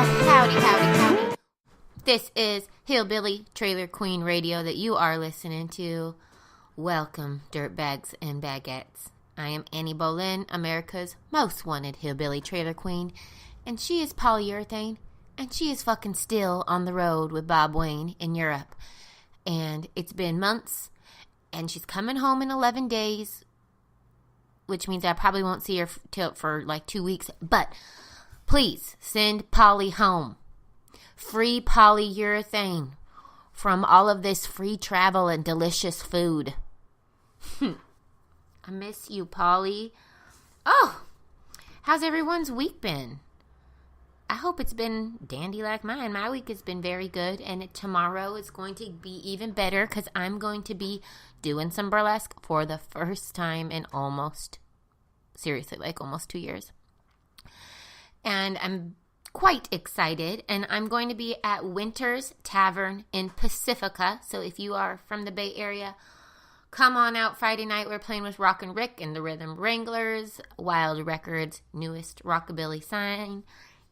Howdy, howdy, howdy. This is Hillbilly Trailer Queen Radio that you are listening to. Welcome, dirtbags and baguettes. I am Annie Boleyn, America's most wanted Hillbilly Trailer Queen, and she is polyurethane, and she is fucking still on the road with Bob Wayne in Europe. And it's been months, and she's coming home in 11 days, which means I probably won't see her for like 2 weeks, but please send Polly home. Free polyurethane from all of this free travel and delicious food. I miss you, Polly. Oh, how's everyone's week been? I hope it's been dandy like mine. My week has been very good, and tomorrow is going to be even better because I'm going to be doing some burlesque for the first time in almost 2 years. And I'm quite excited, and I'm going to be at Winter's Tavern in Pacifica. So if you are from the Bay Area, come on out Friday night. We're playing with Rockin' Rick and the Rhythm Wranglers, Wild Records' newest rockabilly sign,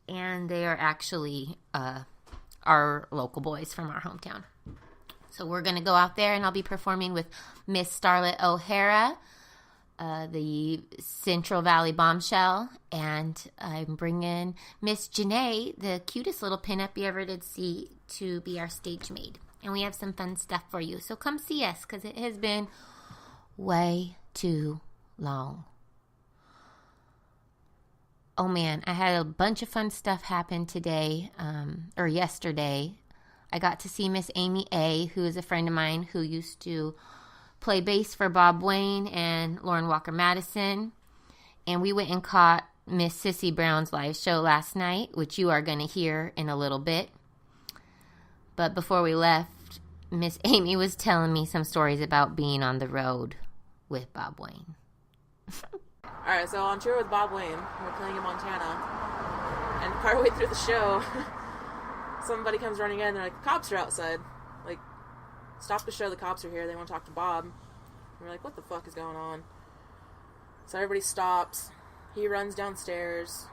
and they are actually our local boys from our hometown. So we're going to go out there, and I'll be performing with Miss Starlet O'Hara, the Central Valley bombshell, and I'm bringing Miss Janae, the cutest little pinup you ever did see, to be our stage maid. And we have some fun stuff for you. So come see us, because it has been way too long. Oh man, I had a bunch of fun stuff happen today, or yesterday. I got to see Miss Amy A., who is a friend of mine who used to play bass for Bob Wayne and Lauren Walker Madison. And we went and caught Miss Sissy Brown's live show last night, which you are going to hear in a little bit. But before we left, Miss Amy was telling me some stories about being on the road with Bob Wayne. Alright, so on tour with Bob Wayne, we're playing in Montana, and partway through the show, somebody comes running in, they're like, cops are outside. Like, stop the show, the cops are here, they want to talk to Bob. And we're like, what the fuck is going on? So everybody stops, he runs downstairs,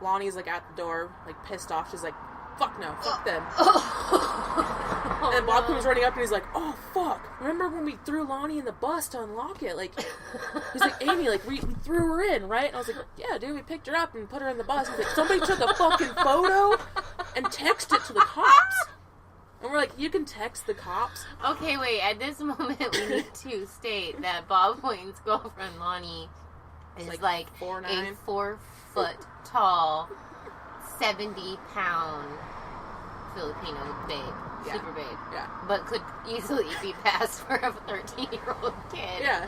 Lonnie's like at the door, like pissed off, she's like, fuck no, fuck them. And Bob comes running up and he's like, oh fuck, remember when we threw Lonnie in the bus to unlock it? Like, he's like, Amy, like, we threw her in, right? And I was like, yeah, dude, we picked her up and put her in the bus. He's like, somebody took a fucking photo and texted it to the cops. And we're like, you can text the cops? Okay, wait, at this moment we need to state that Bob Wayne's girlfriend, Lonnie, is like 4'9", a 4 foot tall, 70-pound Filipino babe. Yeah. Super babe. Yeah. But could easily be passed for a 13-year-old kid. Yeah,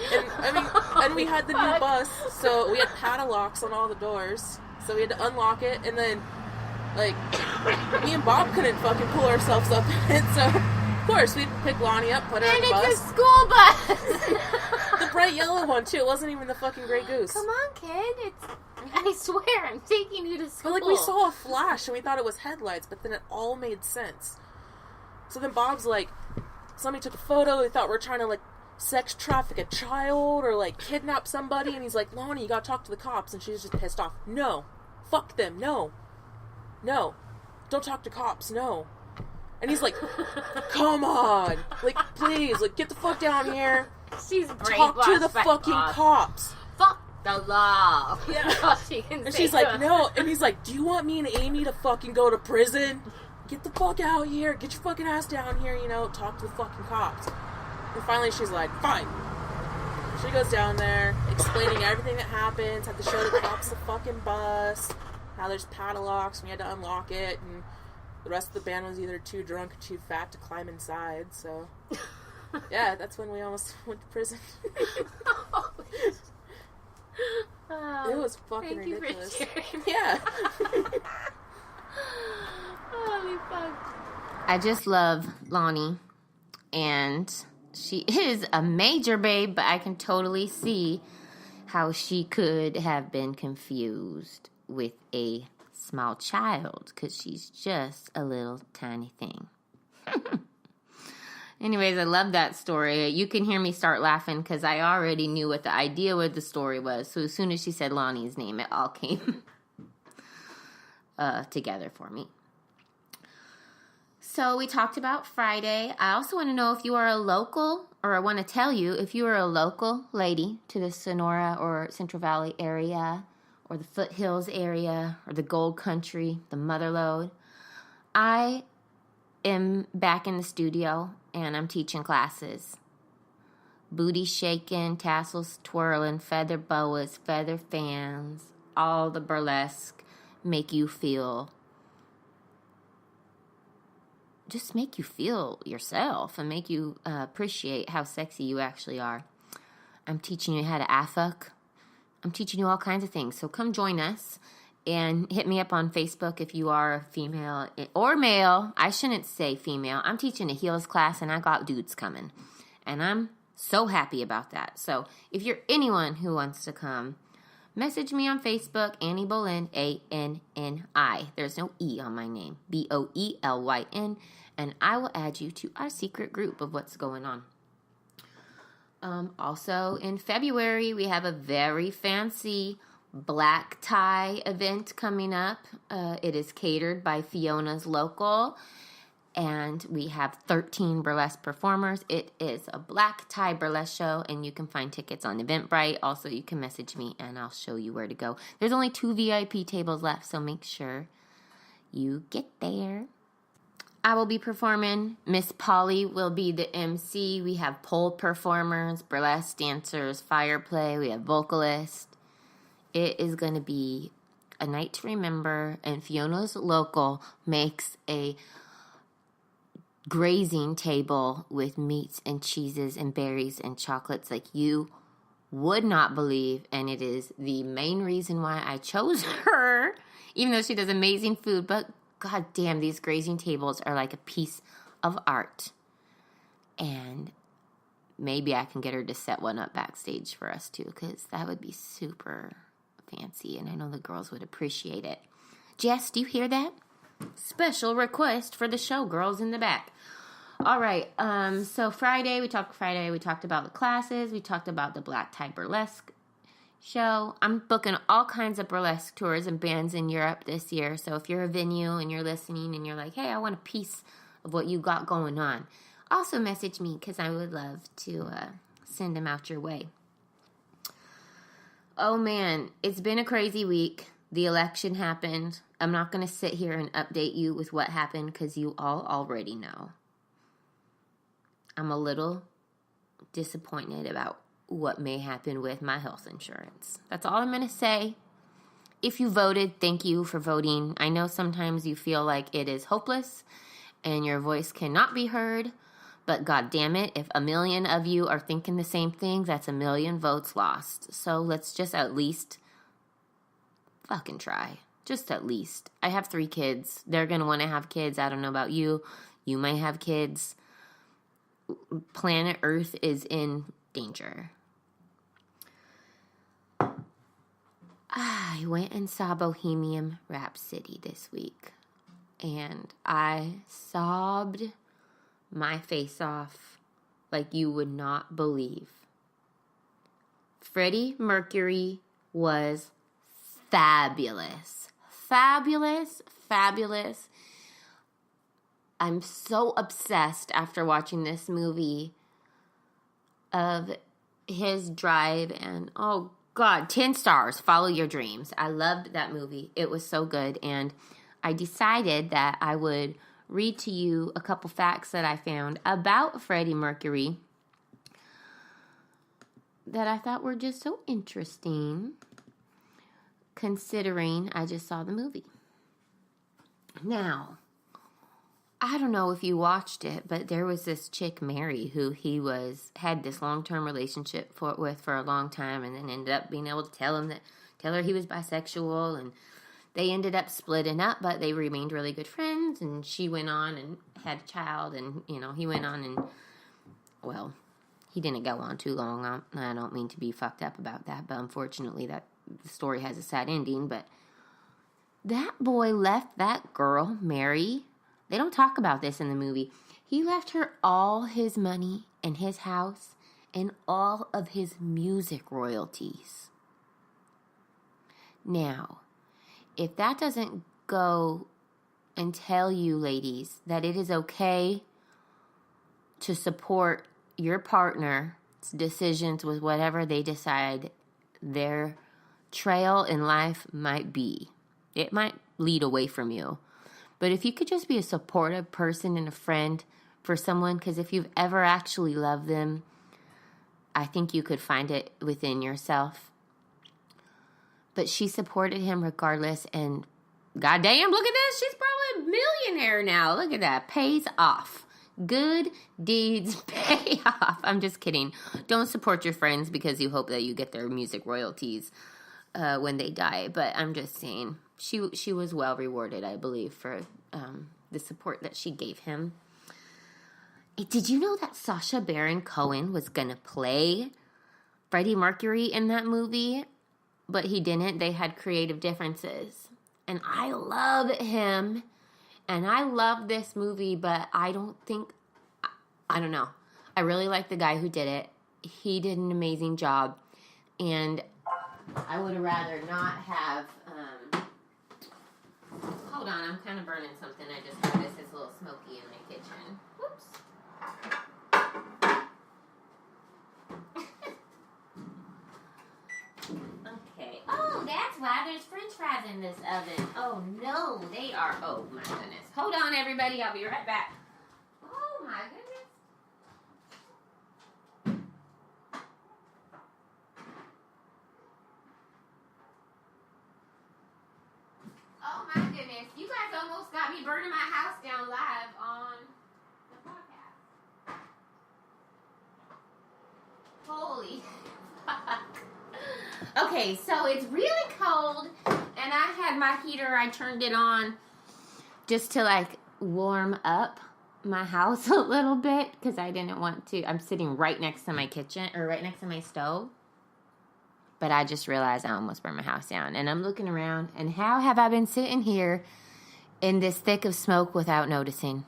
and we had the new bus, so we had padlocks on all the doors, so we had to unlock it, and then, like, me and Bob couldn't fucking pull ourselves up in it, so, of course, we'd pick Lonnie up, put her in the bus. And it's a school bus! The bright yellow one, too. It wasn't even the fucking Grey Goose. Come on, kid. I swear, I'm taking you to school. But, like, we saw a flash, and we thought it was headlights, but then it all made sense. So then Bob's like, somebody took a photo, they thought we were trying to, like, sex traffic a child, or, like, kidnap somebody, and he's like, Lonnie, you gotta talk to the cops, and she's just pissed off. No. Fuck them. No. No. Don't talk to cops. No. And he's like, come on. Like, please, like, get the fuck down here. She's talk to the fucking cops. Fuck the law. Yeah. And she's like, no. And he's like, do you want me and Amy to fucking go to prison? Get the fuck out here. Get your fucking ass down here, you know. Talk to the fucking cops. And finally she's like, fine. She goes down there, explaining everything that happens. Had to show the cops the fucking bus. How there's padlocks, and we had to unlock it. And the rest of the band was either too drunk or too fat to climb inside, so... Yeah, that's when we almost went to prison. It was fucking ridiculous. Thank you for sharing. Yeah. Holy fuck. I just love Lonnie, and she is a major babe, but I can totally see how she could have been confused with a small child, because she's just a little tiny thing. Anyways, I love that story. You can hear me start laughing because I already knew what the idea with the story was. So as soon as she said Lonnie's name, it all came. together for me. So we talked about Friday. I also want to know if you are a local, or I want to tell you if you are a local lady to the Sonora or Central Valley area, or the Foothills area, or the Gold Country, the Motherlode. I am back in the studio, and I'm teaching classes. Booty shaking, tassels twirling, feather boas, feather fans, all the burlesque make you feel yourself and make you appreciate how sexy you actually are. I'm teaching you how to affuck. I'm teaching you all kinds of things. So come join us and hit me up on Facebook if you are a female or male. I shouldn't say female. I'm teaching a heels class and I got dudes coming. And I'm so happy about that. So if you're anyone who wants to come, message me on Facebook, Annie Bolin, A-N-N-I. There's no E on my name, B-O-E-L-Y-N, and I will add you to our secret group of what's going on. Also, in February, we have a very fancy black tie event coming up. It is catered by Fiona's Local, and we have 13 burlesque performers. It is a black tie burlesque show, and you can find tickets on Eventbrite. Also, you can message me, and I'll show you where to go. There's only 2 VIP tables left, so make sure you get there. I will be performing. Miss Polly will be the MC. We have pole performers, burlesque dancers, fire play. We have vocalists. It is going to be a night to remember, and Fiona's Local makes a grazing table with meats and cheeses and berries and chocolates like you would not believe, and it is the main reason why I chose her, even though she does amazing food. But god damn, these grazing tables are like a piece of art, and maybe I can get her to set one up backstage for us too, because that would be super fancy, and I know the girls would appreciate it. Jess, do you hear that? Special request for the show, girls in the back. All right, so Friday, we talked about the classes. We talked about the black tie burlesque show. I'm booking all kinds of burlesque tours and bands in Europe this year. So if you're a venue and you're listening and you're like, hey, I want a piece of what you got going on, also message me because I would love to send them out your way. Oh, man, it's been a crazy week. The election happened. I'm not going to sit here and update you with what happened because you all already know. I'm a little disappointed about what may happen with my health insurance. That's all I'm going to say. If you voted, thank you for voting. I know sometimes you feel like it is hopeless and your voice cannot be heard, but god damn it, if 1 million of you are thinking the same thing, that's 1 million votes lost. So let's just at least fucking try. Just at least. I have 3 kids. They're going to want to have kids. I don't know about you. You might have kids. Planet Earth is in danger. I went and saw Bohemian Rhapsody this week, and I sobbed my face off like you would not believe. Freddie Mercury was fabulous. Fabulous, fabulous. I'm so obsessed after watching this movie of his drive, and oh god, 10 stars, Follow Your Dreams. I loved that movie. It was so good, and I decided that I would read to you a couple facts that I found about Freddie Mercury that I thought were just so interesting, considering I just saw the movie. Now, I don't know if you watched it, but there was this chick, Mary, who he had this long-term relationship with for a long time, and then ended up being able to tell her he was bisexual, and they ended up splitting up, but they remained really good friends, and she went on and had a child, and, he went on and, well, he didn't go on too long. I don't mean to be fucked up about that, but unfortunately the story has a sad ending, but that boy left that girl, Mary. They don't talk about this in the movie. He left her all his money and his house and all of his music royalties. Now, if that doesn't go and tell you, ladies, that it is okay to support your partner's decisions with whatever they decide their trail in life might be. It might lead away from you. But if you could just be a supportive person and a friend for someone, because if you've ever actually loved them, I think you could find it within yourself. But she supported him regardless, and goddamn, look at this. She's probably a millionaire now. Look at that. Pays off. Good deeds pay off. I'm just kidding. Don't support your friends because you hope that you get their music royalties when they die. But I'm just saying, she was well rewarded, I believe, for the support that she gave him. Did you know that Sacha Baron Cohen was going to play Freddie Mercury in that movie? But he didn't. They had creative differences. And I love him. And I love this movie, but I don't know. I really like the guy who did it. He did an amazing job. And I would have rather not have... hold on, I'm kind of burning something. I just noticed it's a little smoky in my kitchen. Whoops. Okay. Oh, that's why there's french fries in this oven. Oh, no, they are... Oh, my goodness. Hold on, everybody. I'll be right back. Oh, my goodness. Oh, my goodness. You guys almost got me burning my house down live on the podcast. Holy fuck. Okay, so it's really cold, and I had my heater, I turned it on just to, like, warm up my house a little bit, because I didn't want to. I'm sitting right next to my kitchen, or right next to my stove, but I just realized I almost burned my house down, and I'm looking around, and how have I been sitting here in this thick of smoke without noticing?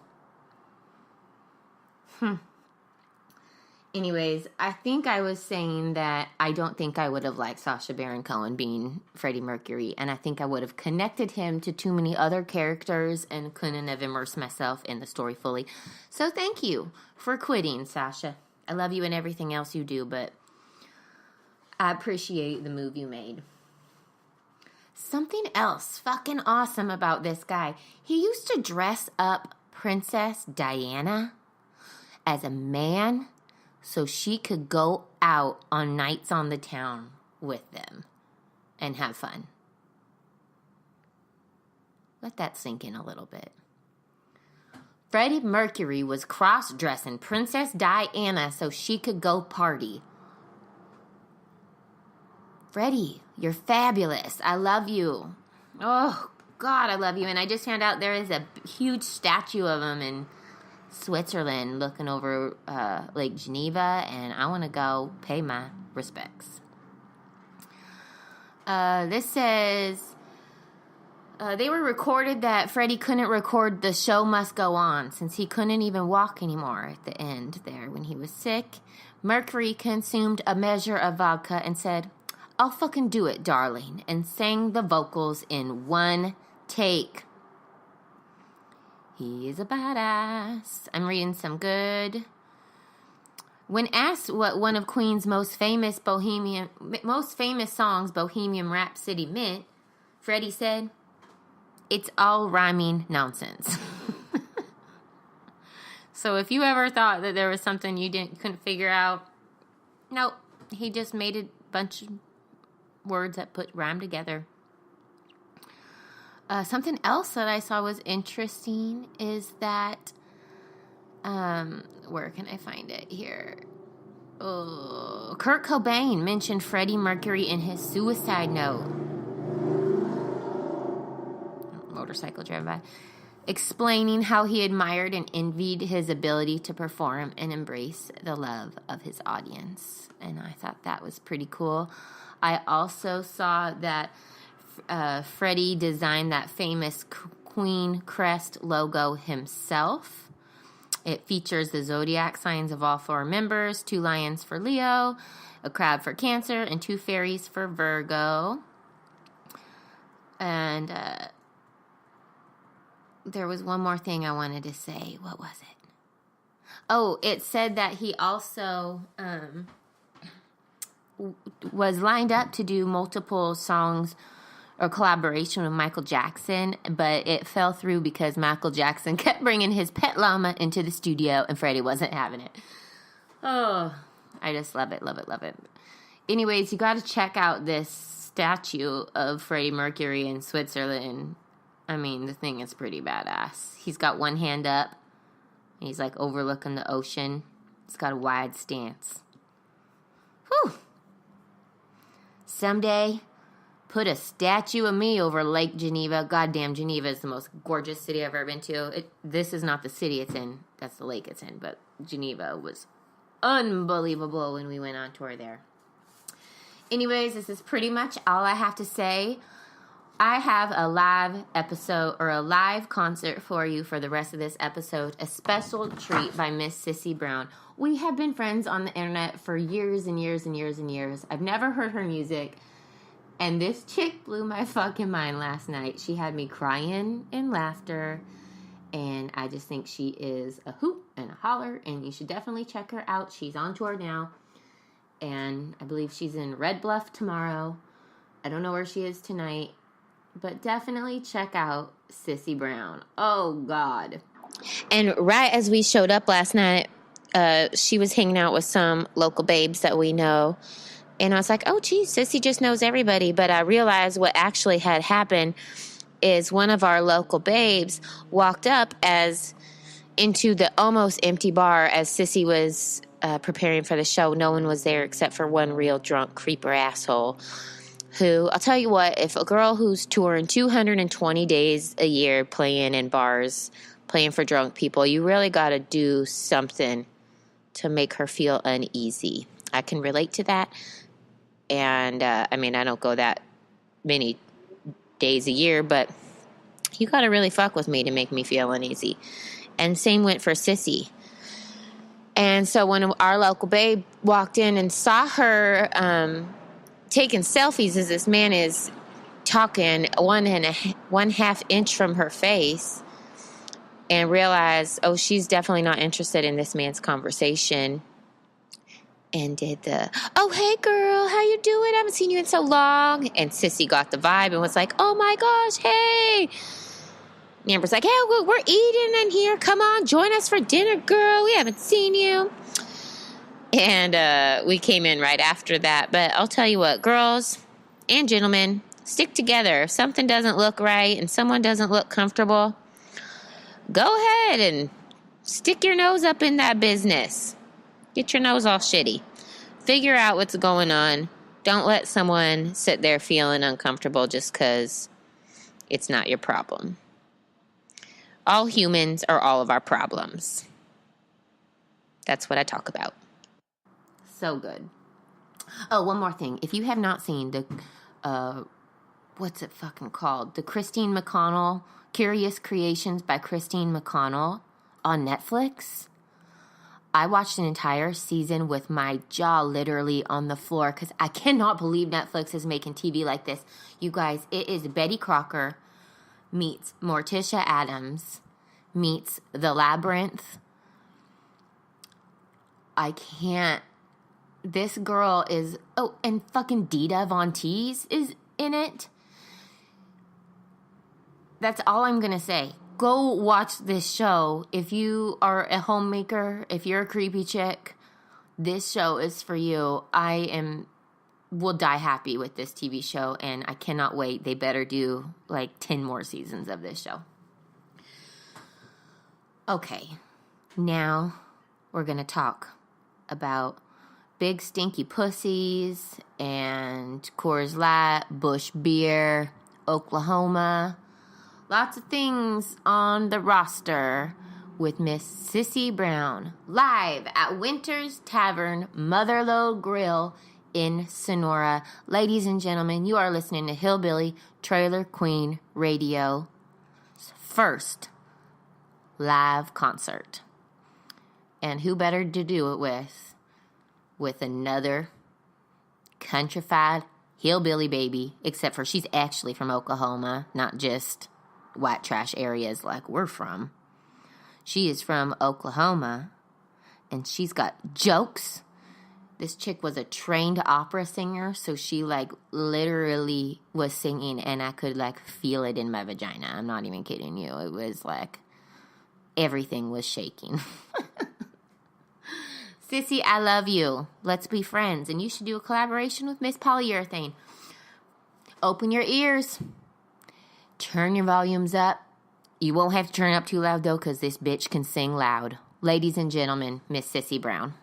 Anyways, I think I was saying that I don't think I would have liked Sacha Baron Cohen being Freddie Mercury, and I think I would have connected him to too many other characters and couldn't have immersed myself in the story fully. So thank you for quitting, Sasha. I love you and everything else you do, but I appreciate the move you made. Something else fucking awesome about this guy. He used to dress up Princess Diana as a man so she could go out on nights on the town with them and have fun. Let that sink in a little bit. Freddie Mercury was cross-dressing Princess Diana so she could go party. Freddie, you're fabulous. I love you. Oh, God, I love you. And I just found out there is a huge statue of him in Switzerland looking over Lake Geneva, and I want to go pay my respects. This says they were recorded that Freddie couldn't record The Show Must Go On since he couldn't even walk anymore at the end there when he was sick. Mercury consumed a measure of vodka and said, "I'll fucking do it, darling," and sang the vocals in one take. He is a badass. I'm reading some good. When asked what one of Queen's most famous songs, Bohemian Rhapsody, meant, Freddie said, "It's all rhyming nonsense." So if you ever thought that there was something you couldn't figure out, nope. He just made a bunch of words that rhyme together. Something else that I saw was interesting is that, where can I find it here? Kurt Cobain mentioned Freddie Mercury in his suicide note. Motorcycle driven by. Explaining how he admired and envied his ability to perform and embrace the love of his audience. And I thought that was pretty cool. I also saw that Freddie designed that famous Queen crest logo himself. It features the zodiac signs of all 4 members, 2 lions for Leo, a crab for Cancer, and 2 fairies for Virgo. And there was one more thing I wanted to say. What was it? Oh, it said that he also was lined up to do multiple songs or collaboration with Michael Jackson, but it fell through because Michael Jackson kept bringing his pet llama into the studio and Freddie wasn't having it. Oh, I just love it, love it, love it. Anyways, you got to check out this statue of Freddie Mercury in Switzerland. I mean, the thing is pretty badass. He's got one hand up. And he's like overlooking the ocean. He's got a wide stance. Whew. Someday, put a statue of me over Lake Geneva. Goddamn, Geneva is the most gorgeous city I've ever been to. This is not the city it's in. That's the lake it's in. But Geneva was unbelievable when we went on tour there. Anyways, this is pretty much all I have to say. I have a live episode or a live concert for you for the rest of this episode. A special treat by Miss Sissy Brown. We have been friends on the internet for years and years and years and years. I've never heard her music. And this chick blew my fucking mind last night. She had me crying in laughter. And I just think she is a hoot and a holler. And you should definitely check her out. She's on tour now. And I believe she's in Red Bluff tomorrow. I don't know where she is tonight. But definitely check out Sissy Brown. Oh, God. And right as we showed up last night, she was hanging out with some local babes that we know. And I was like, oh, geez, Sissy just knows everybody. But I realized what actually had happened is one of our local babes walked up into the almost empty bar as Sissy was preparing for the show. No one was there except for one real drunk creeper asshole who, I'll tell you what, if a girl who's touring 220 days a year playing in bars, playing for drunk people, you really got to do something to make her feel uneasy. I can relate to that. And, I mean, I don't go that many days a year, but you got to really fuck with me to make me feel uneasy. And same went for Sissy. And so when our local babe walked in and saw her taking selfies as this man is talking 1.5 inch from her face and realized, oh, she's definitely not interested in this man's conversation, and did the, oh, hey, girl, how you doing? I haven't seen you in so long. And Sissy got the vibe and was like, oh, my gosh, hey. And Amber's like, hey, we're eating in here. Come on, join us for dinner, girl. We haven't seen you. And we came in right after that. But I'll tell you what, girls and gentlemen, stick together. If something doesn't look right and someone doesn't look comfortable, go ahead and stick your nose up in that business. Get your nose all shitty. Figure out what's going on. Don't let someone sit there feeling uncomfortable just because it's not your problem. All humans are all of our problems. That's what I talk about. So good. Oh, one more thing. If you have not seen the, what's it fucking called? The Christine McConnell, Curious Creations by Christine McConnell on Netflix. I watched an entire season with my jaw literally on the floor because I cannot believe Netflix is making TV like this. You guys, it is Betty Crocker meets Morticia Adams meets The Labyrinth. I can't. This girl is... Oh, and fucking Dita Von Teese is in it. That's all I'm going to say. Go watch this show. If you are a homemaker, if you're a creepy chick, this show is for you. Will die happy with this TV show, and I cannot wait. They better do like 10 more seasons of this show. Okay, now we're going to talk about big stinky pussies and Coors Light, Busch Beer, Oklahoma. Lots of things on the roster with Miss Sissy Brown, live at Winter's Tavern, Motherlode Grill in Sonora. Ladies and gentlemen, you are listening to Hillbilly Trailer Queen Radio's first live concert. And who better to do it with another countrified hillbilly baby, except for she's actually from Oklahoma, not just white trash areas like we're from. She is from Oklahoma, and she's got jokes. This chick was a trained opera singer, so she, like, literally was singing, and I could, like, feel it in my vagina. I'm not even kidding you. It was, like, everything was shaking. Sissy, I love you. Let's be friends, and you should do a collaboration with Miss Polyurethane. Open your ears. Turn your volumes up. You won't have to turn up too loud, though, because this bitch can sing loud. Ladies and gentlemen, Miss Sissy Brown.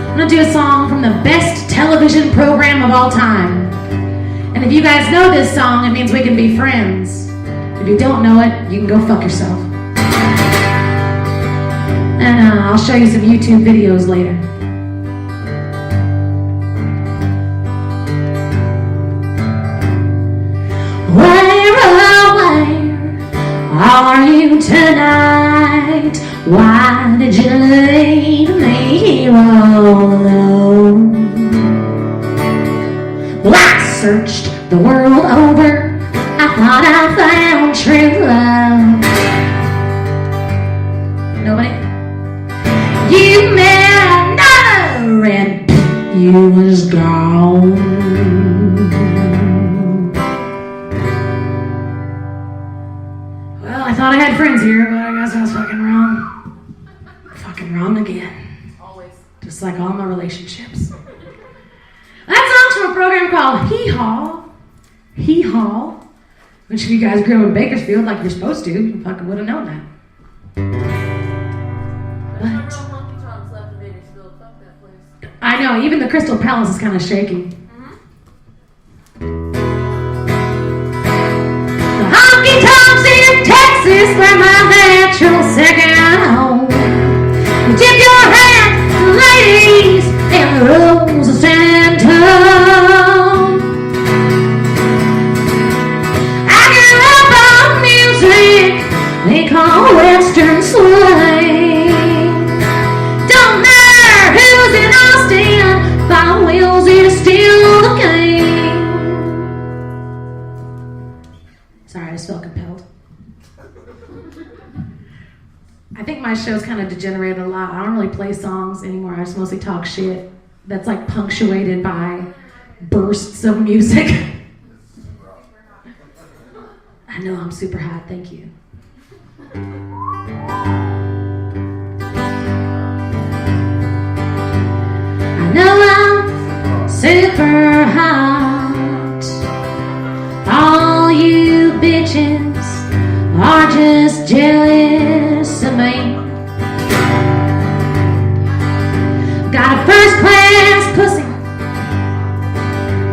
I'm going to do a song from the best television program of all time. And if you guys know this song, it means we can be friends. If you don't know it, you can go fuck yourself. And I'll show you some YouTube videos later. Where, oh, where are you tonight? Why did you leave me here all alone? Well, I searched the world over. I thought I found true love. Nobody? You met another and you was gone. Well, I thought I had friends here, but I guess I was fucking wrong. Fucking wrong again. Always. Just like all my relationships. That song's from a program called Hee Haw. Hee Haw. Which if you guys grew up in Bakersfield like you're supposed to, you fucking would have known that. But I know, even the Crystal Palace is kind of shaky. The honky tonks in Texas were my natural second home. Tip your hat to ladies in the rose of San Antonio. I grew up on music they call Western swing. Don't matter who's in Austin, Bob Wills is still the king. Sorry, I just felt compelled. I think my show's kind of degenerated a lot. I don't really play songs anymore. I just mostly talk shit that's like punctuated by bursts of music. I know I'm super hot. Thank you. I know I'm super hot. All you bitches are just jealous of me. Got a first class pussy.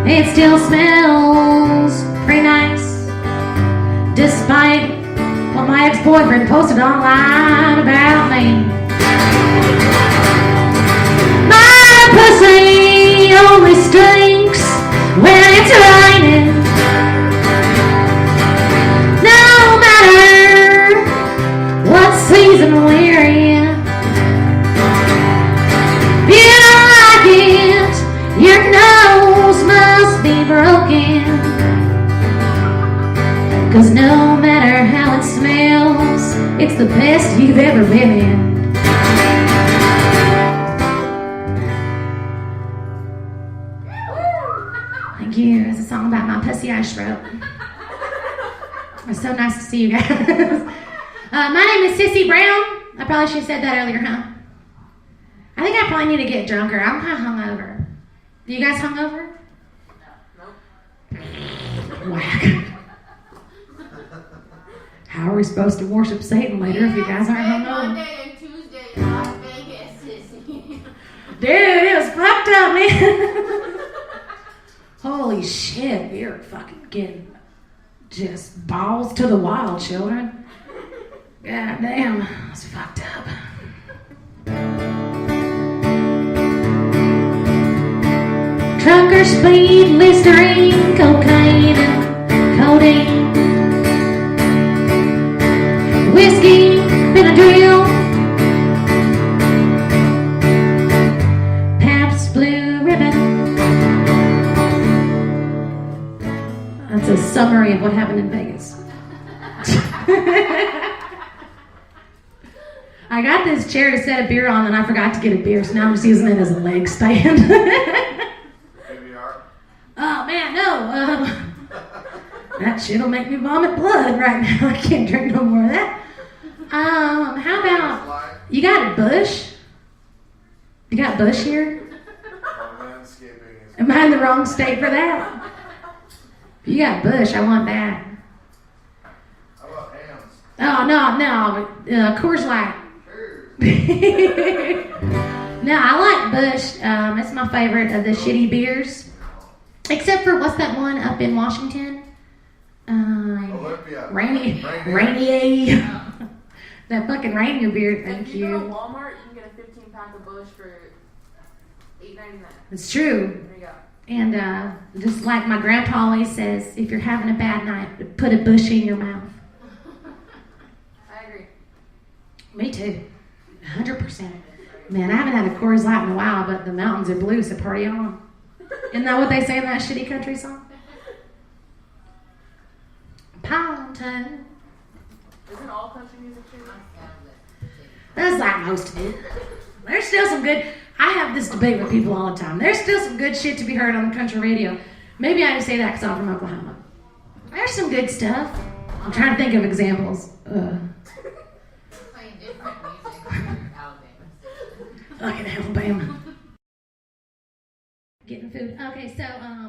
It still smells pretty nice, despite what my ex-boyfriend posted online about me. My pussy only stinks when it's raining. No matter what season we're in. If you don't like it, your nose must be broken. 'Cause no matter how it smells, it's the best you've ever been in. Thank you. It's a song about my pussy I stroked. It's so nice to see you guys. My name is Sissy Brown. I probably should have said that earlier, huh? I think I probably need to get drunker. I'm kind of hungover. You guys hungover? Nope. Whack. How are we supposed to worship Satan later if you guys aren't hungover? Monday and Tuesday in Las Vegas, Sissy. Dude, it was fucked up, man. Holy shit, we are fucking getting just balls to the wall, children. God damn, it's fucked up. Trucker speed, Listerine, cocaine, and codeine. Whiskey, Benadryl. summary of what happened in Vegas. I got this chair to set a beer on, and I forgot to get a beer, so now I'm just using it as a leg stand. Oh, man, no. That shit'll make me vomit blood right now. I can't drink no more of that. How about, you got a bush? You got bush here? Am I in the wrong state for that? If you got bush, I want that. How about hams? Oh, no. Coors Light. No, I like Bush. It's my favorite of the shitty beers. Except for, what's that one up in Washington? Olympia. Rainier. That fucking Rainier beer, thank If you go to Walmart, you can get a 15-pack of Bush for $8.99. It's true. There you go. And just like my grandpa always says, if you're having a bad night, put a bush in your mouth. I agree. Me too. 100%. Man, I haven't had a Coors Light in a while, but the mountains are blue, so party on. Isn't that what they say in that shitty country song? Pound town. Isn't all country music true? That's like most of it. There's still some good... I have this debate with people all the time. There's still some good shit to be heard on the country radio. Maybe I just say that because I'm from Oklahoma. There's some good stuff. I'm trying to think of examples. Playing different music from Alabama. Fucking Alabama. Getting food. Okay, so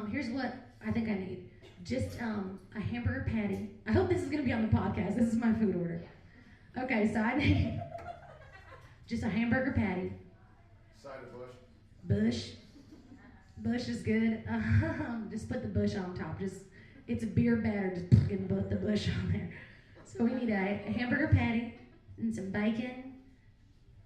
here's what I think I need. Just a hamburger patty. I hope this is going to be on the podcast. This is my food order. Okay, so I need just a hamburger patty. Side of bush. Bush. Bush is good. Just put the bush on top. It's a beer batter. Just fucking put the bush on there. So we need a hamburger patty and some bacon,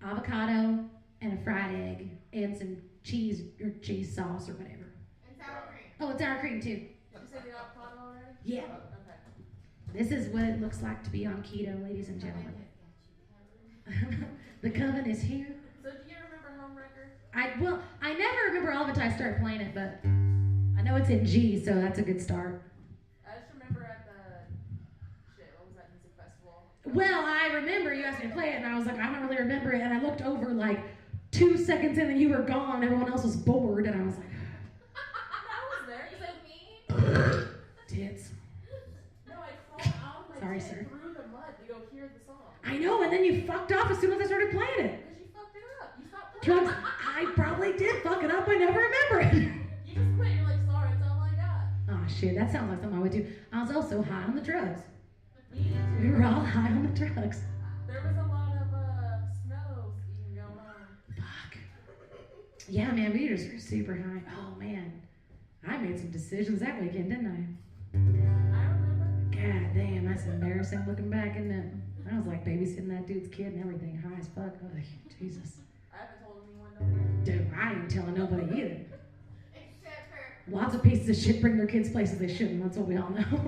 avocado, and a fried egg, and some cheese or cheese sauce or whatever. And sour cream. Oh, it's sour cream too. Did you say the avocado already? Yeah. Okay. This is what it looks like to be on keto, ladies and gentlemen. The coven is here. So do you remember Homewrecker? I never remember all of it until I started playing it, but I know it's in G, so that's a good start. I just remember at the what was that music festival? Well, I remember you asked me to play it, and I was like, I don't really remember it, and I looked over like 2 seconds in, and you were gone, and everyone else was bored, and I was like, I was there. Is that me? tits. No, I crawled out of my Sorry, tent sir. through the mud to go hear the song. I know, and then you fucked off as soon as I started playing it. Because you fucked it up. You stopped playing. Drugs, I probably did fuck it up, I never remember it. You just quit. You're like, sorry, that's all I got. Oh shit, that sounds like something I would do. I was also high on the drugs. Me too. We were all high on the drugs. There was a lot of snow skiing going on. Fuck. Yeah, man, we just were super high. Oh man, I made some decisions that weekend, didn't I? I remember. God damn, that's embarrassing looking back, isn't it? I was like babysitting that dude's kid and everything, high as fuck. Oh, Jesus. I haven't told anyone, don't worry. Dude, I ain't telling nobody either. Except for Lots of pieces of shit bring their kids places they shouldn't. That's what we all know. you just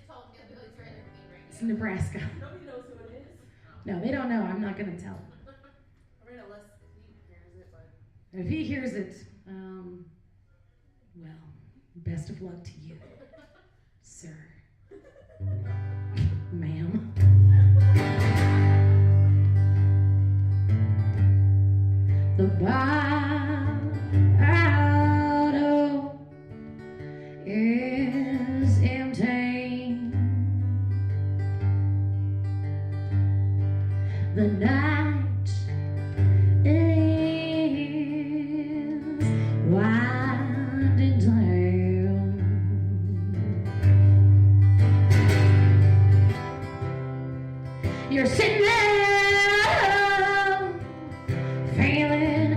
told hillbilly trailer to be It's radio. Nebraska. Nobody knows who it is. No, they don't know. I'm not going to tell them. I mean, unless he hears it, but... If he hears it, well, best of luck to you, sir. Ma'am. The bottle is empty. The night is winding down. You're sitting there feeling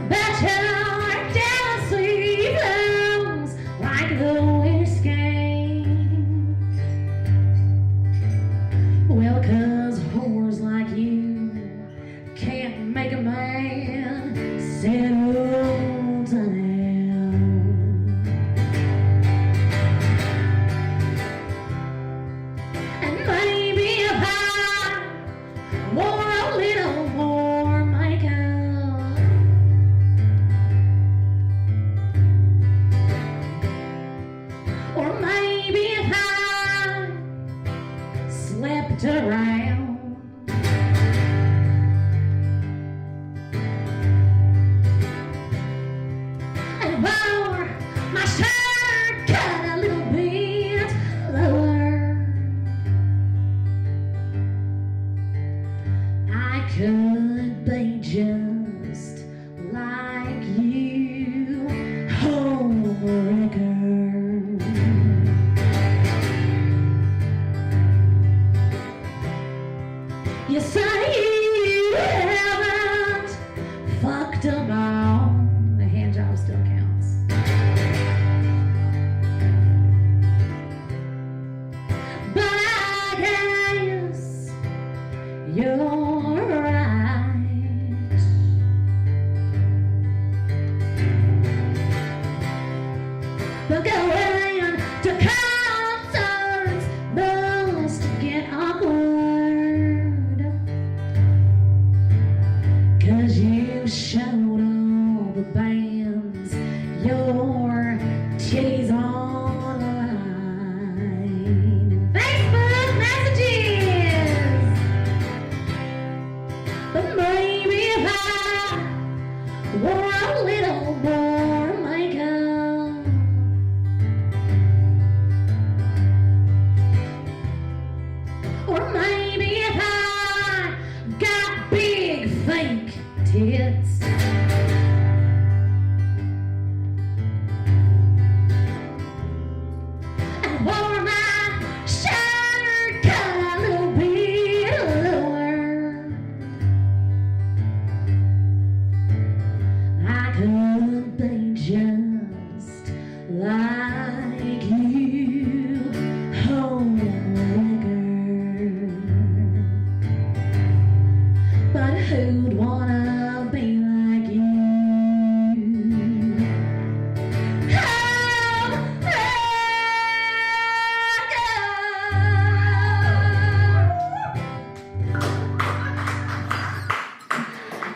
But your jealousy flows like the whiskey. Well, 'cause whores like you can't make a man settle down. And maybe if I wore a little more makeup, or maybe if I slept around, and wore my shirt cut a little bit lower, I could be just like you, homewrecker. You say you haven't fucked them all. The hand job still counts. But I guess you're right. But going to concerts must get awkward, 'cause you showed all the bands your titties online. Facebook messages. But maybe if I wore a little more makeup, or maybe if I got big fake tits, and wore my shirt cut a little bit lower, I could be just like you, homewrecker. But who'd wanna be like you?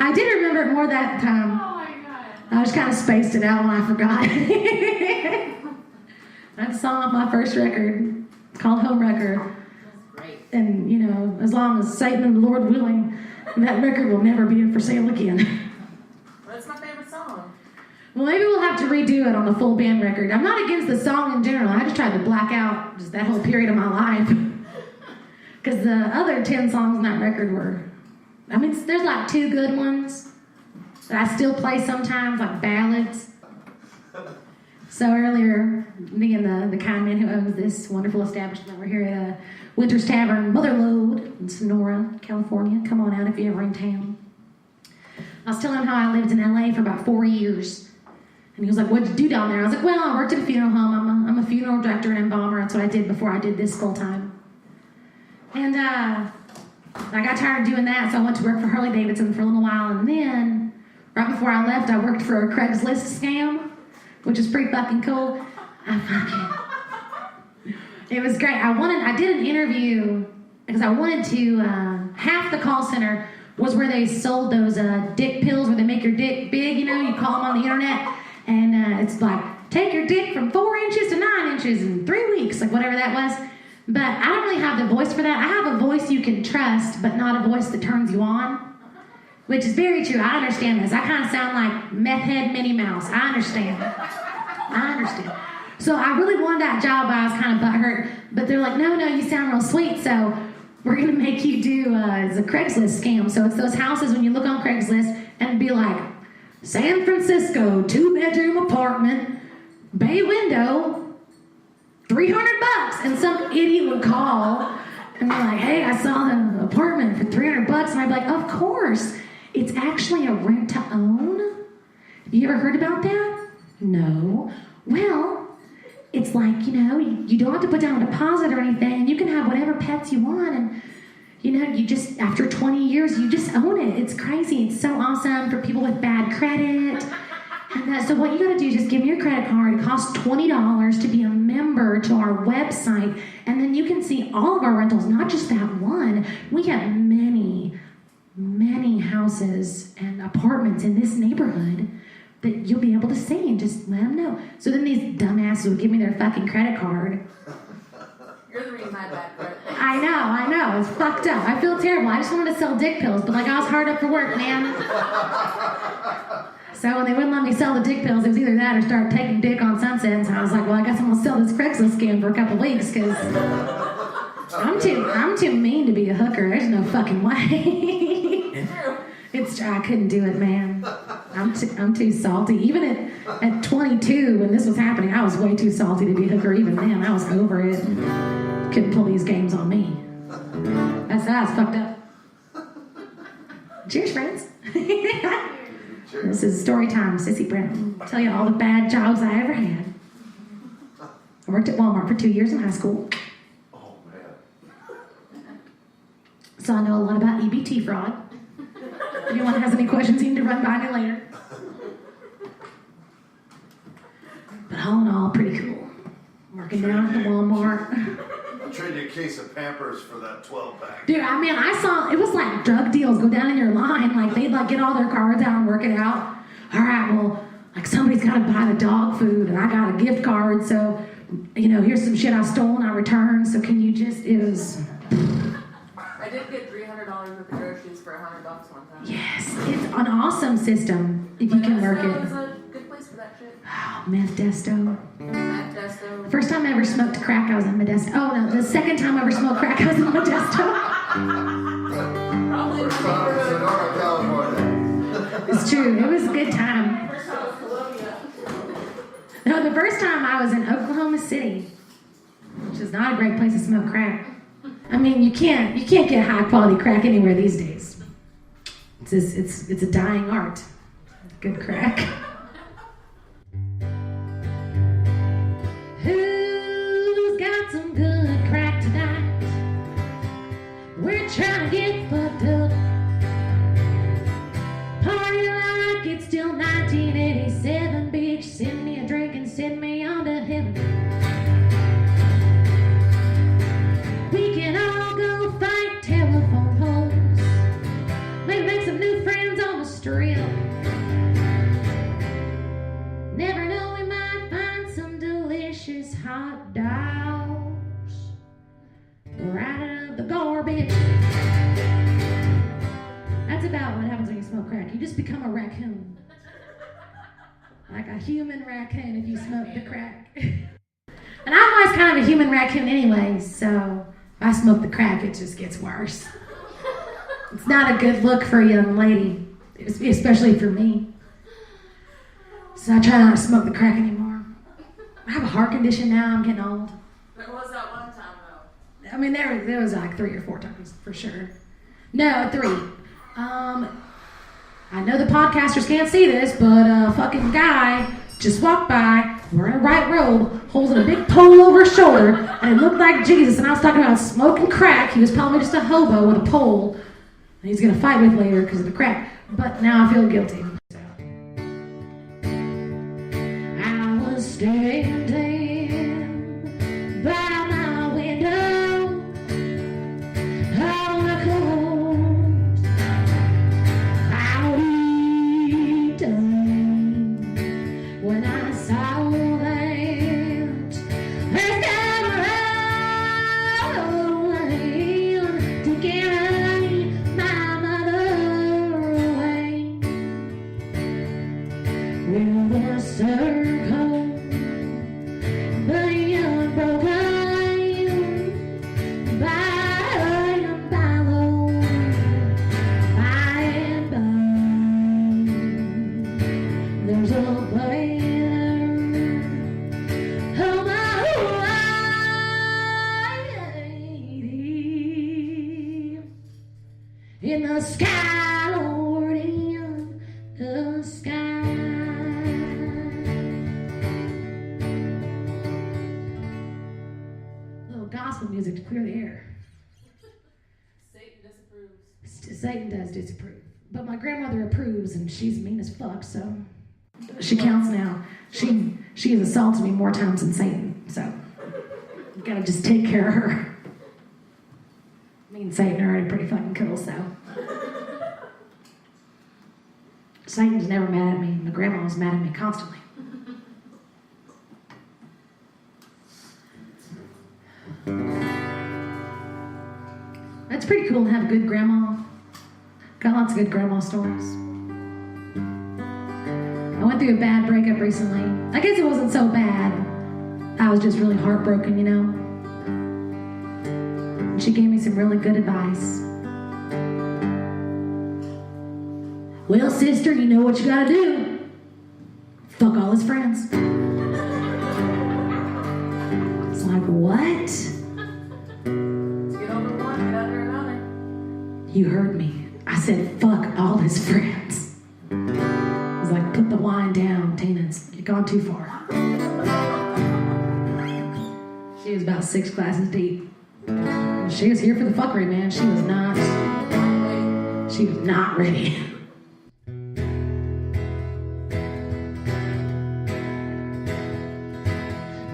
I did remember it more that time. Oh my god. I just kind of spaced it out when I forgot. That's a song off my first record. It's called Homewrecker. Great. And, you know, as long as Satan and the Lord willing, that record will never be for sale again. That's my favorite song. Well, maybe we'll have to redo it on the full band record. I'm not against the song in general. I just tried to black out just that whole period of my life. Because the other 10 songs on that record were, I mean, there's like 2 good ones that I still play sometimes, like ballads. So earlier, me and the kind man who owns this wonderful establishment, we're here at Winter's Tavern, Motherlode in Sonora, California. Come on out if you're ever in town. I was telling him how I lived in LA for about 4 years. And he was like, "What'd you do down there?" I was like, "Well, I worked at a funeral home. I'm a funeral director and embalmer. That's what I did before I did this full time." And I got tired of doing that, so I went to work for Harley Davidson for a little while. And then, right before I left, I worked for a Craigslist scam, which is pretty fucking cool. It was great. I did an interview because I wanted to, half the call center was where they sold those dick pills where they make your dick big, you know, you call them on the internet, and it's like, take your dick from 4 inches to 9 inches in 3 weeks, like whatever that was. But I don't really have the voice for that. I have a voice you can trust, but not a voice that turns you on, which is very true. I understand this. I kind of sound like meth head Minnie Mouse. I understand. So I really wanted that job, but I was kind of butthurt. But they're like, no, you sound real sweet, so we're going to make you do it's a Craigslist scam. So it's those houses when you look on Craigslist and it'd be like, San Francisco, 2-bedroom apartment, bay window, $300. And some idiot would call and be like, hey, I saw an apartment for $300. And I'd be like, of course. It's actually a rent to own. You ever heard about that? No. Well, it's like, you don't have to put down a deposit or anything. You can have whatever pets you want, and you just, after 20 years, you just own it. It's crazy. It's so awesome for people with bad credit. And so what you got to do is just give me your credit card. It costs $20 to be a member to our website. And then you can see all of our rentals, not just that one. We have many, many houses and apartments in this neighborhood that you'll be able to see, and just let them know. So then these dumbasses will give me their fucking credit card. You're the reason I had bad credit. I know. It's fucked up. I feel terrible. I just wanted to sell dick pills, but I was hard up for work, man. So when they wouldn't let me sell the dick pills, it was either that or start taking dick on Sunset. And so I was like, well, I guess I'm gonna sell this Craigslist scam for a couple weeks, because I'm too mean to be a hooker. There's no fucking way. I couldn't do it, man. I'm too salty. Even at 22, when this was happening, I was way too salty to be a hooker. Even then, I was over it. Couldn't pull these games on me. That's fucked up. Cheers, friends. This is story time, Sissy Brown. I'll tell you all the bad jobs I ever had. I worked at Walmart for 2 years in high school. Oh, man. So I know a lot about EBT fraud. If anyone has any questions, you need to run by me later. But all in all, pretty cool. Working down at the Walmart. I'll trade you a case of Pampers for that 12-pack. Dude, I saw, it was like drug deals go down in your line. Like, they'd get all their cards out and work it out. All right, well, somebody's got to buy the dog food, and I got a gift card, so, here's some shit I stole and I returned, so can you just, it was... I did get $300 worth of groceries for $100 one time. Yes, it's an awesome system if you can work it. It's a good place for that shit. Oh, Modesto. Modesto. The first time I ever smoked crack, I was in Modesto. Oh, no, the second time I ever smoked crack, I was in Modesto. Probably First time in Sonora, California. It's true. It was a good time. First time was Colombia. No, the first time I was in Oklahoma City, which is not a great place to smoke crack. I mean, you can't get high quality crack anywhere these days. It's a dying art. Good crack. Who's got some good crack tonight? We're trying to get fucked up. Party like it's still 1987, bitch. Send me a drink and send me on to heaven. We can all go fight telephone poles. Maybe make some new friends on the strip. Never know, we might find some delicious hot dogs right out of the garbage. That's about what happens when you smoke crack. You just become a raccoon. Like a human raccoon if you smoke the crack. And I'm always kind of a human raccoon anyway, so if I smoke the crack, it just gets worse. It's not a good look for a young lady, especially for me. So I try not to smoke the crack anymore. I have a heart condition now. I'm getting old. There was that one time, though. I mean, there was like 3 or 4 times, for sure. No, 3. I know the podcasters can't see this, but a fucking guy just walked by, wearing a white robe, holding a big pole over his shoulder, and it looked like Jesus, and I was talking about smoking crack. He was probably just a hobo with a pole, and he's going to fight with later because of the crack. But now I feel guilty. I was standing by my window on a cold, cloudy day when I saw that there's never a to carry my mother away. With a circle being broken by and by. There's a waiter on my lady in the sky, Lord, in the sky. gospel music to clear the air. Satan disapproves. Satan does disapprove. But my grandmother approves, and she's mean as fuck, so she counts now. She has assaulted me more times than Satan, so you gotta just take care of her. Me and Satan are already pretty fucking cool, so. Satan's never mad at me. My grandma was mad at me constantly. It's pretty cool to have a good grandma. Got lots of good grandma stories. I went through a bad breakup recently. I guess it wasn't so bad. I was just really heartbroken, you know. And she gave me some really good advice. Well, sister, you know what you gotta do. Fuck all his friends. It's like, what? Get over one, get under another. You heard me. I said, fuck all his friends. I was like, put the wine down, Tina. You've gone too far. She was about 6 glasses deep. She was here for the fuckery, man. She was not ready.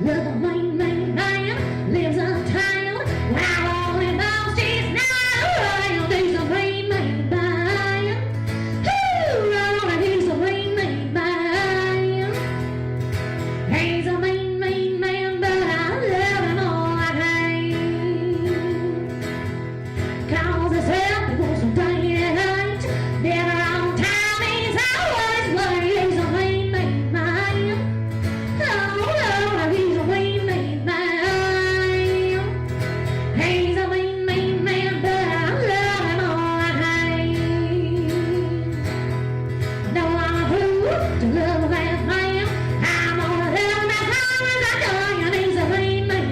Well, the main man lives uptown. While all in those days now, he's the main man. He's the main man. He's a main man, but I love him all I can. Calls himself, he wants to bring it right. Never on time, he's always late. He's a main man. Oh, he's a main man. He's a main man, but I love him all I can. No, I'm a fool to love a bad man. I'm gonna love him as long as I can. He's a main man.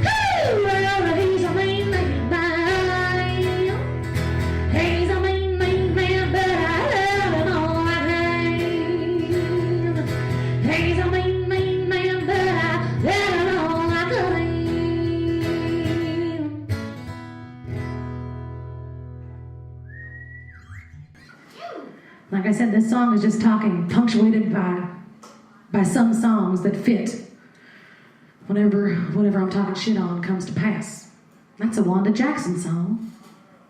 Ooh, he's a main man. He's a main man, but I love him all I can. He's a main man, but I love him all I can. Like I said, this song is just talking, punctuated by some songs that fit whatever I'm talking shit on comes to pass. That's a Wanda Jackson song.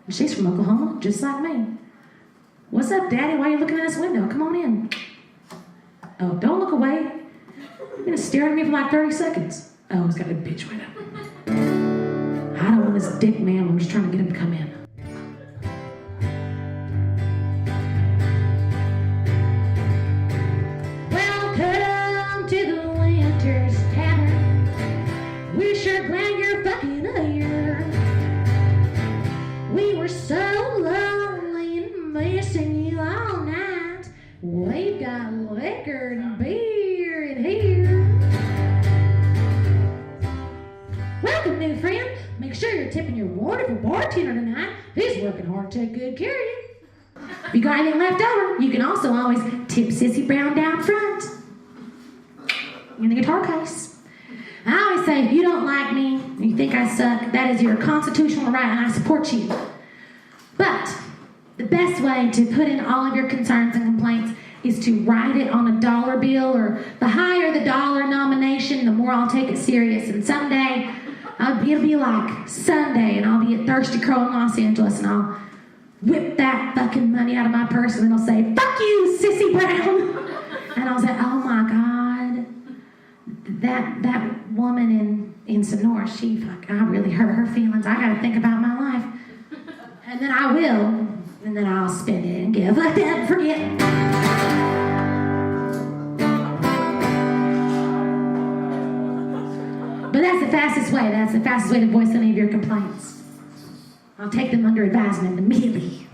And she's from Oklahoma, just like me. What's up, Daddy? Why are you looking at this window? Come on in. Oh, don't look away. You're gonna stare at me for like 30 seconds. Oh, he's got a bitch window. I don't want this dick man. I'm just trying to get him to come in. Welcome to the Winter's Tavern. We're sure glad you're fucking here. We were so lonely and missing you all night. We've got liquor and beer in here. Welcome, new friend. Make sure you're tipping your wonderful bartender tonight. He's working hard to take good care of you. If you got anything left over, you can also always tip Sissy Brown down front in the guitar case. I always say, if you don't like me, and you think I suck, that is your constitutional right, and I support you. But the best way to put in all of your concerns and complaints is to write it on a dollar bill, or the higher the dollar nomination, the more I'll take it serious. And someday, it'll be like Sunday, and I'll be at Thirsty Crow in Los Angeles, and I'll whip that fucking money out of my purse, and it'll say, "Fuck you, Sissy Brown." And I'll say, "Oh my God, that woman in Sonora, I really hurt her feelings. I gotta think about my life." And then I will, and then I'll spend it and give a damn, forget. But that's the fastest way. That's the fastest way to voice any of your complaints. I'll take them under advisement immediately.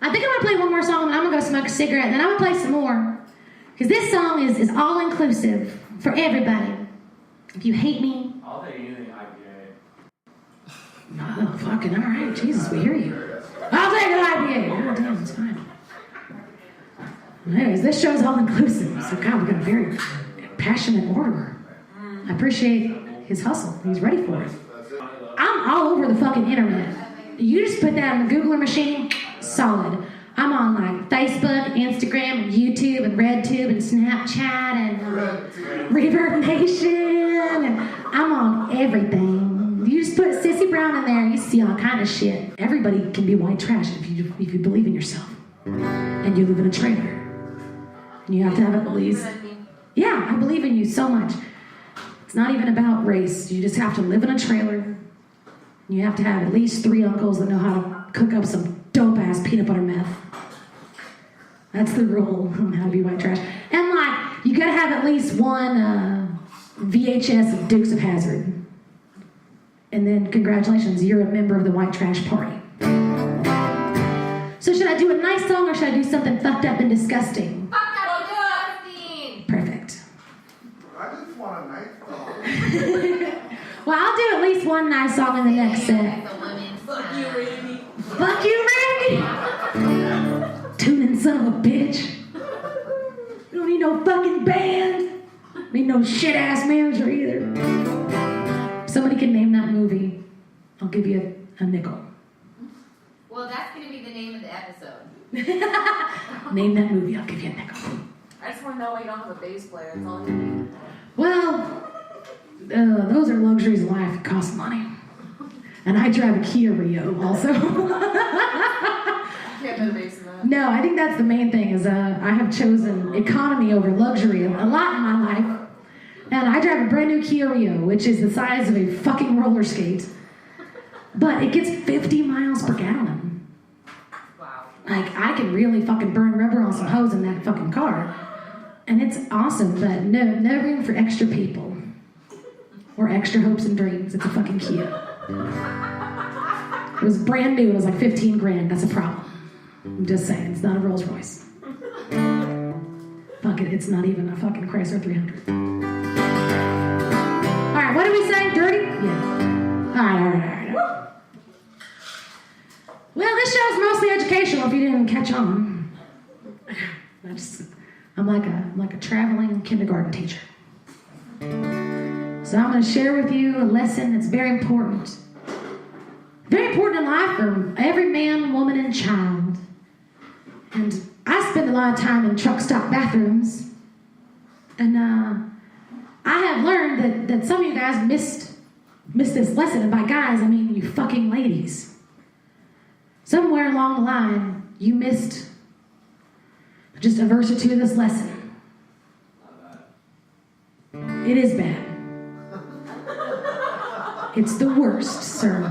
I think I'm going to play one more song, and I'm going to go smoke a cigarette, and then I'm going to play some more. Because this song is all-inclusive for everybody. If you hate me... I'll take anything IPA. Oh, fucking all right. Jesus, we hear you. I'll take an IPA. Oh, damn, it's fine. Anyways, this show's all-inclusive. So, God, we got a very passionate orderer. I appreciate his hustle. He's ready for it. I'm all over the fucking internet. You just put that in the Googler machine, solid. I'm on like Facebook, Instagram, and YouTube, and RedTube, and Snapchat, and Reverb Nation, and I'm on everything. You just put Sissy Brown in there, you see all kind of shit. Everybody can be white trash if you believe in yourself. And you live in a trailer. And you have to have at least... Yeah, I believe in you so much. It's not even about race. You just have to live in a trailer. You have to have at least 3 uncles that know how to cook up some dope-ass peanut butter meth. That's the rule on how to be white trash. And, like, you gotta have at least one VHS of Dukes of Hazzard. And then, congratulations, you're a member of the white trash party. So should I do a nice song or should I do something fucked up and disgusting? Fucked up and disgusting! Perfect. I just want a nice song. Well, I'll do at least one nice song in the next set. Fuck you, Randy. Fuck you, Randy! Tune in, son of a bitch. You don't need no fucking band. Need no shit-ass manager either. If somebody can name that movie, I'll give you a nickel. Well, that's going to be the name of the episode. Name that movie, I'll give you a nickel. I just want to know why you don't have a bass player. That's all you need. Well, those are luxuries of life. It costs money. And I drive a Kia Rio also. Can't put a bass in that. No, I think that's the main thing is I have chosen economy over luxury a lot in my life. And I drive a brand new Kia Rio, which is the size of a fucking roller skate. But it gets 50 miles per gallon. Wow. Like, I can really fucking burn rubber on some hose in that fucking car. And it's awesome, but no room for extra people. Or extra hopes and dreams. It's a fucking Kia. It was brand new. It was like 15 grand. That's a problem. I'm just saying. It's not a Rolls Royce. Fuck it. It's not even a fucking Chrysler 300. All right. What did we say? Dirty? Yeah. All right. Well, this show's mostly educational if you didn't catch on. I'm like a traveling kindergarten teacher. So I'm going to share with you a lesson that's very important. Very important in life for every man, woman, and child. And I spend a lot of time in truck stop bathrooms. And I have learned that some of you guys missed this lesson. And by guys, I mean you fucking ladies. Somewhere along the line, you missed just a verse or two of this lesson. It is bad. It's the worst, sir.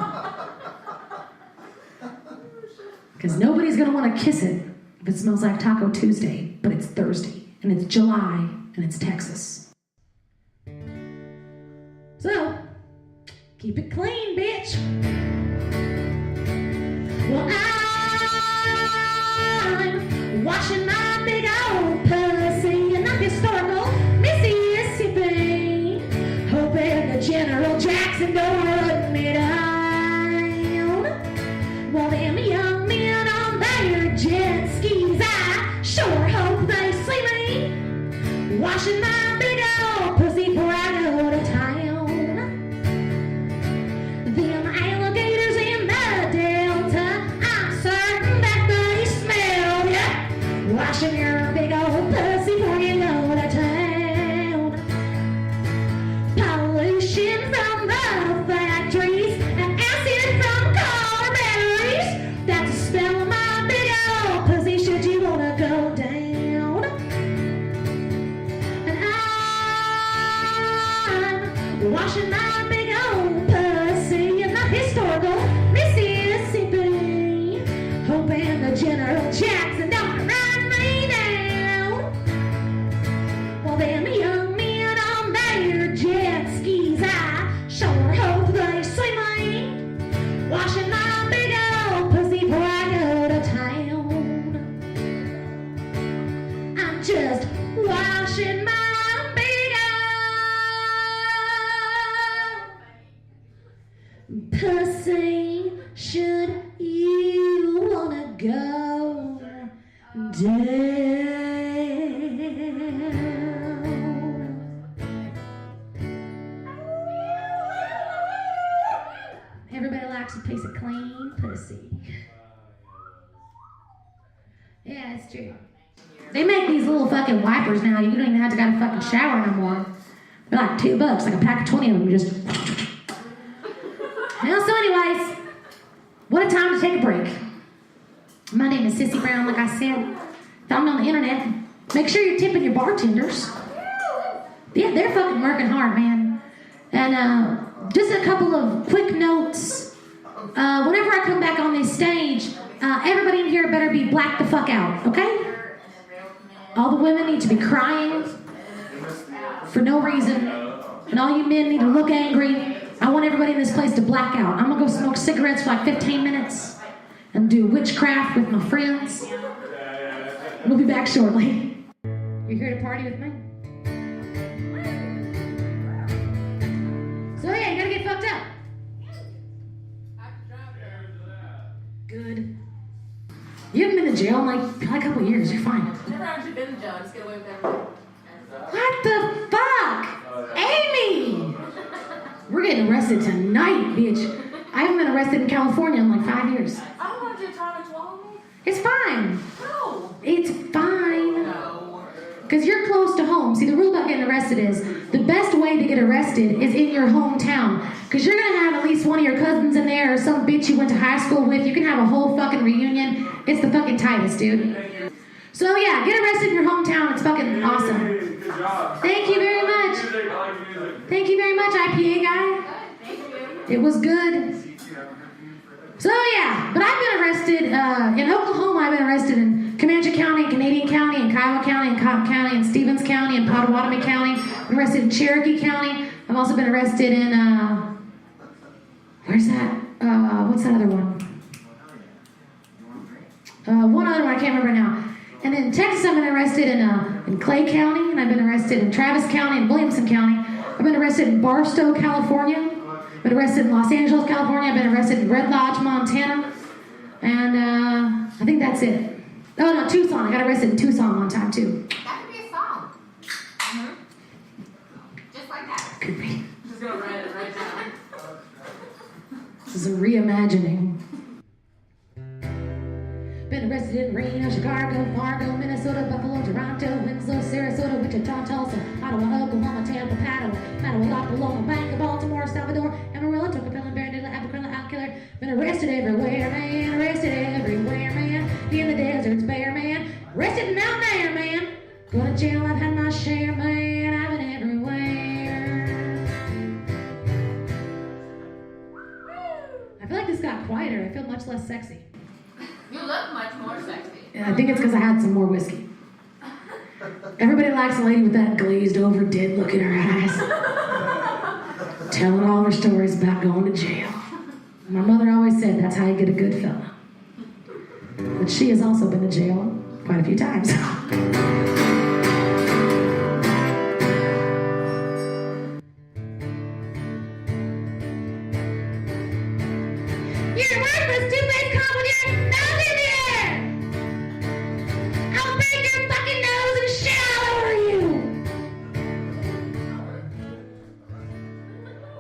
Because nobody's going to want to kiss it if it smells like Taco Tuesday, but it's Thursday, and it's July, and it's Texas. So, keep it clean, bitch. Well, I'm washing my big old pussy in a historical Mississippi, hoping the General Jackson don't run me down. Well, them young men on their jet skis, I sure hope they see me washing my big old pussy before I go to town. Them alligators in the Delta, I'm certain that they smell ya. Washing your big old pussy before you go to town. Pollution from the factories and acid from car batteries. That's the smell of my big old pussy should you wanna go down. And I'm washing my big old pussy in the historical Mississippi, hoping the General Jackson don't run me down. Well, them young men on their jet skis, I sure hope they see me washing my big old pussy before I go to town. I'm just washing my big old pussy. Should you wanna go down? likes a piece of clean pussy. Yeah, it's true. They make these little fucking wipers now. You don't even have to got a fucking shower no more. They're like $2, like a pack of 20 of them. You just. Well, so anyways, what a time to take a break. My name is Sissy Brown, like I said. Found me on the internet. Make sure you're tipping your bartenders. Yeah, they're fucking working hard, man. And just a couple of quick notes. Whenever I come back on this stage, everybody in here better be blacked the fuck out, okay? All the women need to be crying for no reason. And all you men need to look angry. I want everybody in this place to black out. I'm gonna go smoke cigarettes for like 15 minutes and do witchcraft with my friends. We'll be back shortly. You're here to party with me? So yeah, you gotta get fucked up. Good. You haven't been to jail in like probably a couple years. You're fine. Never actually been to jail. I just get away with everything. What the fuck? Amy! We're getting arrested tonight, bitch. I haven't been arrested in California in like 5 years. I don't want to do time and swallow me. It's fine. No. It's fine. No. Because you're close to home. See, the rule about getting arrested is the best way to get arrested is in your hometown. Because you're going to have at least one of your cousins in there or some bitch you went to high school with. You can have a whole fucking reunion. It's the fucking tightest, dude. So yeah, get arrested in your hometown. It's fucking awesome. Good job. Thank you very much. Music, I like music. Thank you very much, IPA guy. It was good. So yeah, but I've been arrested in Oklahoma. I've been arrested in Comanche County, Canadian County, and Kiowa County, and Cotton County, and Stevens County, and Pottawatomie County. I've been arrested in Cherokee County. I've also been arrested in where's that? What's that other one? One other one I can't remember now. And then in Texas, I've been arrested in Clay County, and I've been arrested in Travis County and Williamson County. I've been arrested in Barstow, California. I've been arrested in Los Angeles, California. I've been arrested in Red Lodge, Montana. And I think that's it. Oh, no, Tucson. I got arrested in Tucson one time, too. That could be a song. Mm-hmm. Just like that. Could be. Just gonna write it right now. This is a reimagining. Been arrested in Reno, Chicago, Fargo, Minnesota, Buffalo, Toronto, Winslow, Sarasota, Wichita, Tulsa, Ottawa, Oklahoma, Tampa, Padua, Mattawa, Paloma, Bank, Baltimore, Salvador, Amarillo, Tocqueville, Barranquilla, Albuquerque, Alkiller. Been arrested everywhere, man. Arrested everywhere, man. In the deserts, bare, man. Arrested in Mountain Air, man. Going to jail, I've had my share, man. I've been everywhere. I feel like this got quieter. I feel much less sexy. You look much more sexy. I think it's because I had some more whiskey. Everybody likes a lady with that glazed over dead look in her eyes. Telling all her stories about going to jail. My mother always said that's how you get a good fella. But she has also been to jail quite a few times. You're worthless, two-faced cop with your nose in the air! I'll break your fucking nose and shit all over you!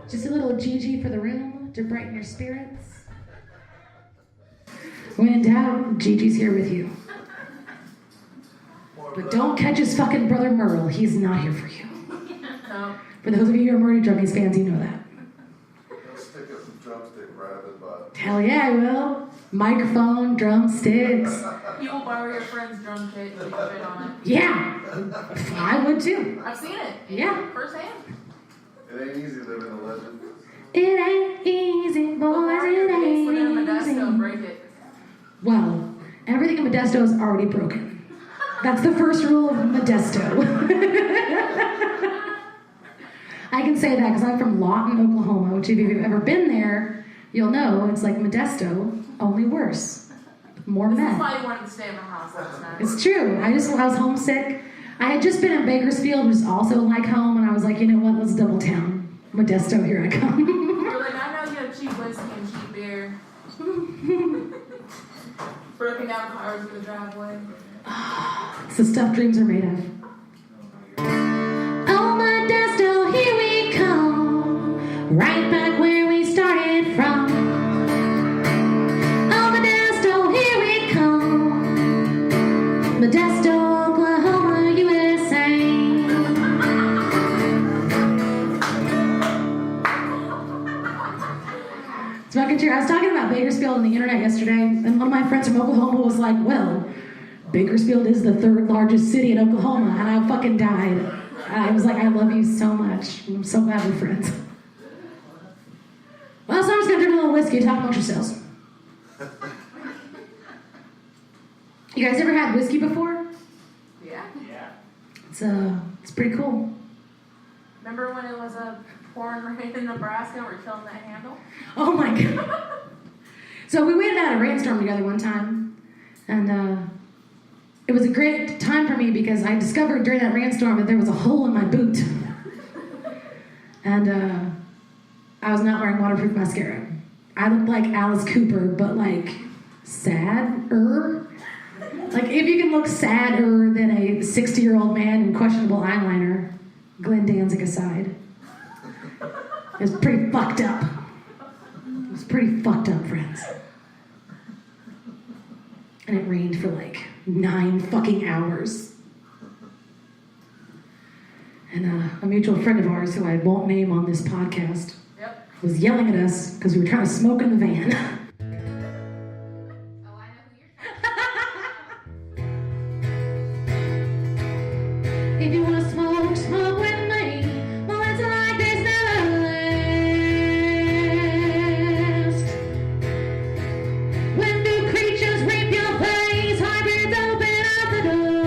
Just a little GG for the room to brighten your spirits. When in doubt, Gigi's here with you. But don't catch his fucking brother Merle. He's not here for you. No. For those of you who are Murray Drummies fans, you know that. He'll stick a drumstick right up his butt. Hell yeah, I will. Microphone, drumsticks. You will borrow your friend's drum kit and you fit on it. Yeah, I would too. I've seen it. Yeah. Firsthand. It ain't easy living a legend. It ain't easy, boys, it Look at ain't Modesto and easy. break it. Well, everything in Modesto is already broken. That's the first rule of Modesto. I can say that because I'm from Lawton, Oklahoma, which if you've ever been there, you'll know it's like Modesto, only worse. More This is meth. why you wanted to stay in my house last night. It's true. I was homesick. I had just been in Bakersfield, which is also like home, and I was like, you know what, let's double down. Modesto, here I come. You're like, I know you have cheap whiskey and cheap beer. Broken down cars in the driveway. It's the stuff dreams are made of. Oh, Modesto, here we come. Right back where we started from. Bakersfield on the internet yesterday, and one of my friends from Oklahoma was like, well, Bakersfield is the third largest city in Oklahoma, and I fucking died. I was like, I love you so much. I'm so glad we're friends. Well, so I'm just gonna drink a little whiskey and talk amongst yourselves. You guys ever had whiskey before? Yeah. It's pretty cool. Remember when it was a pouring rain in Nebraska? We're killing that handle. Oh my god. So we waited out a rainstorm together one time, and it was a great time for me because I discovered during that rainstorm that there was a hole in my boot. And I was not wearing waterproof mascara. I looked like Alice Cooper, but like sadder. Like if you can look sadder than a 60-year-old man in questionable eyeliner, Glenn Danzig aside. It was pretty fucked up. It was pretty fucked up, friends. And it rained for like 9 fucking hours. And a mutual friend of ours, who I won't name on this podcast, was yelling at us because we were trying to smoke in the van. Oh, I know who you're talking If you wanna smoke, smoke with me. Moments like this never last. When new creatures reap your face, hybrids open up the door.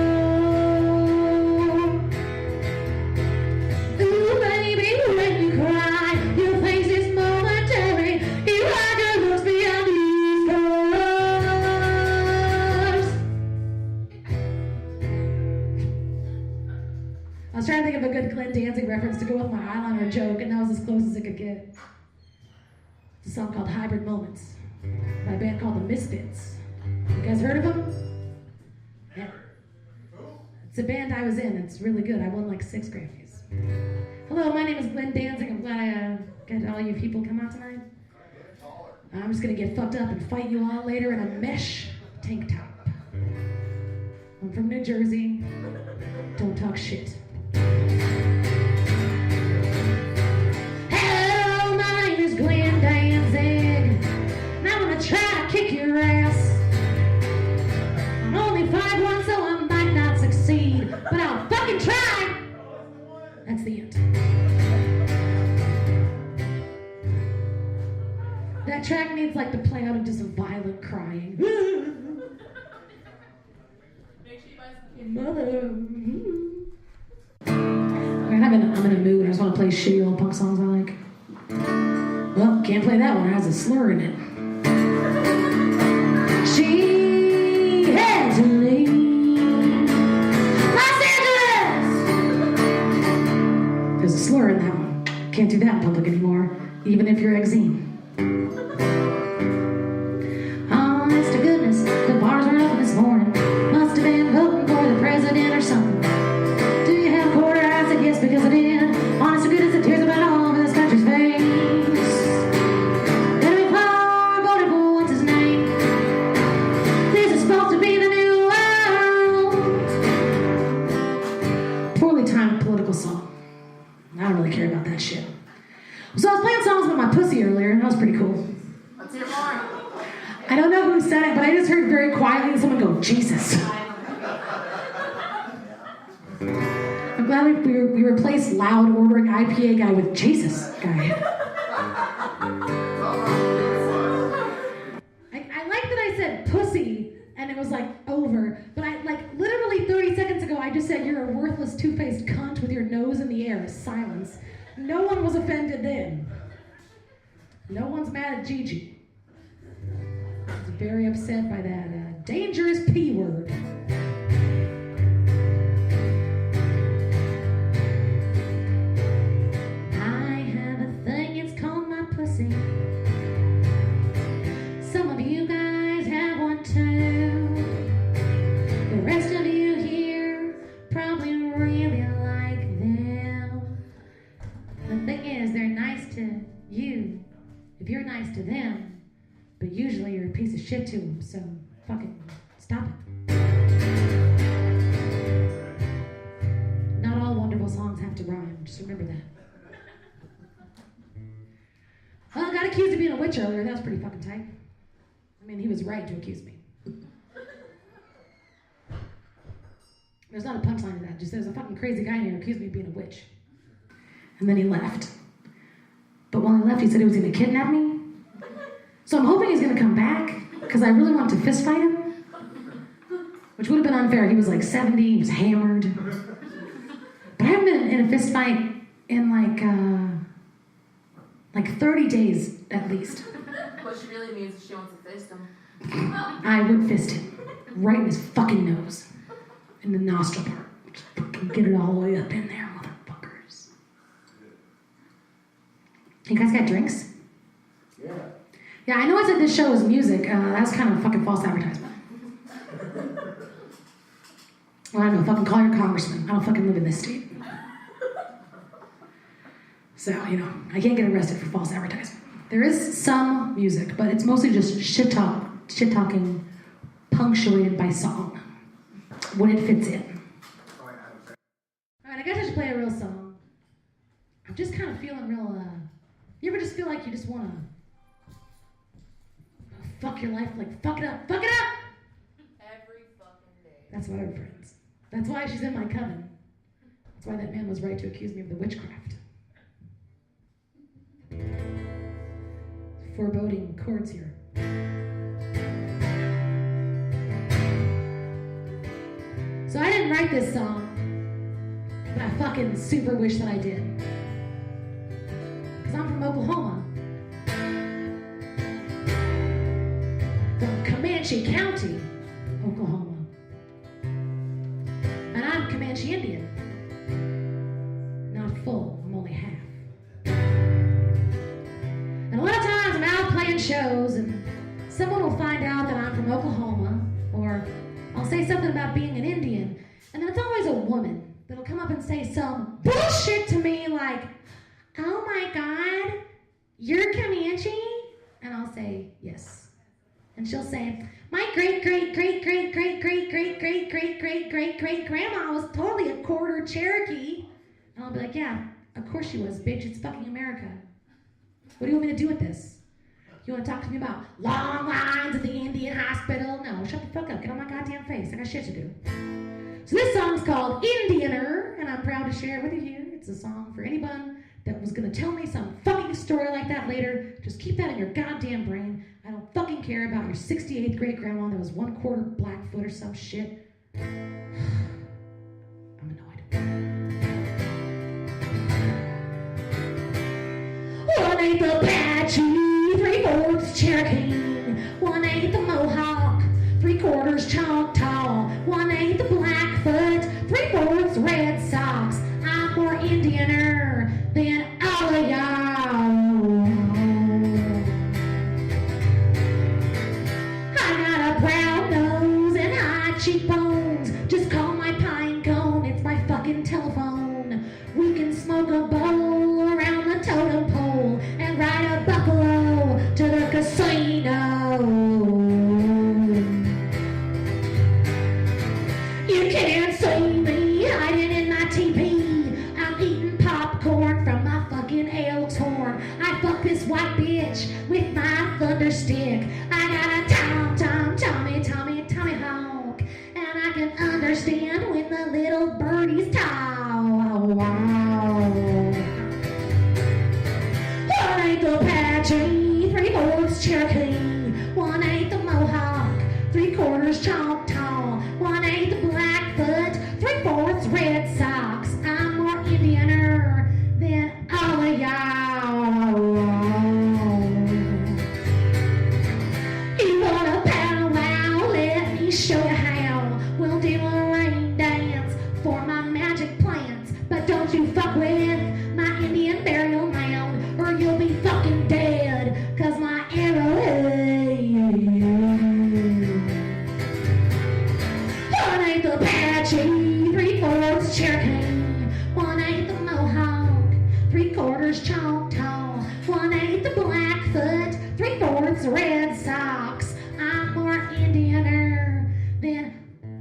Ooh, baby, when you cry, your face is momentary. You hide your looks beyond these curves. I was trying to think of a good Glenn Danzig reference to go with my eyeliner joke, and that was as close as it could get. It's a song called Hybrid Moments by a band called The Misfits. You guys heard of them? Yeah. It's a band I was in. It's really good. I won like 6 Grammys. Hello, my name is Glenn Danzig. I'm glad I got all you people come out tonight. I'm just gonna get fucked up and fight you all later in a mesh tank top. I'm from New Jersey. Don't talk shit. Hello, my name is Glenn Danzig, and I'm gonna try to kick your ass. I'm only 5'1", so I might not succeed, but I'll fucking try. That's the end. That track needs like to play out of just violent crying. Mother. I'm in a mood. I just want to play shitty old punk songs I like. Well, can't play that one. It has a slur in it. She had to leave Los Angeles. There's a slur in that one. Can't do that in public anymore, even if you're exene. Honest to goodness, the bars were open this morning. Must have been voting for the president or something. Do you have a quarter? I said yes because I did. Honest to goodness, the tears about all over this country's face. Gonna be far voted for, what's his name? This is supposed to be the new world. Poorly timed political song. I don't really care about that shit. So I was playing songs about my pussy earlier, and that was pretty cool. Let's hear more. I don't know who said it, but I just heard very quietly someone go, Jesus. I'm glad we replaced loud ordering IPA guy with Jesus guy. I like that I said pussy and it was like over, but I like literally 30 seconds ago I just said you're a worthless two-faced cunt with your nose in the air. Silence. No one was offended then. No one's mad at Gigi. I was very upset by that dangerous P word. Some of you guys have one too. The rest of you here probably really like them. The thing is, they're nice to you if you're nice to them, but usually you're a piece of shit to them, so fucking stop it. Not all wonderful songs have to rhyme, just remember that. Well, I got accused of being a witch earlier. That was pretty fucking tight. I mean, he was right to accuse me. There's not a punchline to that. Just there's a fucking crazy guy in here who accused me of being a witch. And then he left. But while he left, he said he was going to kidnap me. So I'm hoping he's going to come back, because I really want to fist fight him. Which would have been unfair. He was like 70, he was hammered. But I haven't been in a fist fight in like 30 days at least. What she really means is she wants to fist him. I would fist him. Right in his fucking nose. In the nostril part. Just fucking get it all the way up in there, motherfuckers. You guys got drinks? Yeah. Yeah, I know I said this show is music. That was kind of a fucking false advertisement. Well, I don't know, fucking call your congressman. I don't fucking live in this state. So, you know, I can't get arrested for false advertisement. There is some music, but it's mostly just shit-talking, punctuated by song. When it fits in. Alright, I guess I should play a real song. I'm just kind of feeling real, you ever just feel like you just want to fuck your life, like, fuck it up! Every fucking day. That's why we're friends. That's why she's in my coven. That's why that man was right to accuse me of the witchcraft. Foreboding chords here. So I didn't write this song, but I fucking super wish that I did. Because I'm from Oklahoma. From Comanche County, Oklahoma. And I'm Comanche Indian. Not full, I'm only half. And a lot of times I'm out playing shows and someone will find out that I'm from Oklahoma, or I'll say something about being an Indian, and then it's always a woman that'll come up and say some bullshit to me like, oh my God, you're Comanche? And I'll say, yes. And she'll say, my great-great-great-great-great-great-great-great-great-great-great-grandma was totally a quarter Cherokee. And I'll be like, yeah, of course she was, bitch, it's fucking America. What do you want me to do with this? You want to talk to me about long lines at the Indian hospital? No, shut the fuck up. Get on my goddamn face. I got shit to do. So this song's called Indianer, and I'm proud to share it with you here. It's a song for anyone that was going to tell me some fucking story like that later. Just keep that in your goddamn brain. I don't fucking care about your 68th great grandma that was 1/4 Blackfoot or some shit. I'm annoyed. One ain't the Apache, 3/4 Cherokee. One ain't the Mohawk, 3/4 Choctaw. One ain't the Blackfoot, 3/4 Red Sox. I'm more Indianer than all of y'all. I got a brown nose and high cheekbones. Just call my pine cone, it's my fucking telephone. We can smoke a bowl around the totem pole and ride a buffalo to the casino. You can't see me hiding in my teepee. I'm eating popcorn from my fucking Elk's horn. I fuck this white bitch with my thunder stick. I got a Tommy Hawk, and I can understand when the little birdies talk. One ain't the Apache, 3/4 Cherokee. One ain't the Mohawk, 3/4 Choctaw. One ain't the Blackfoot, 3/4 Red Sox. I'm more Indianer than all of y'all. You wanna powwow? Let me show you how. We'll do a rain dance for my magic plants. But don't you fuck with my Indian burial mound, or you'll be fucking dead, 'cause my arrowhead. One ain't the Apache, 3/4 Cherokee. One ain't the Mohawk, 3/4 Choctaw. One ain't the Blackfoot, 3/4 Red Sox. I'm more Indianer than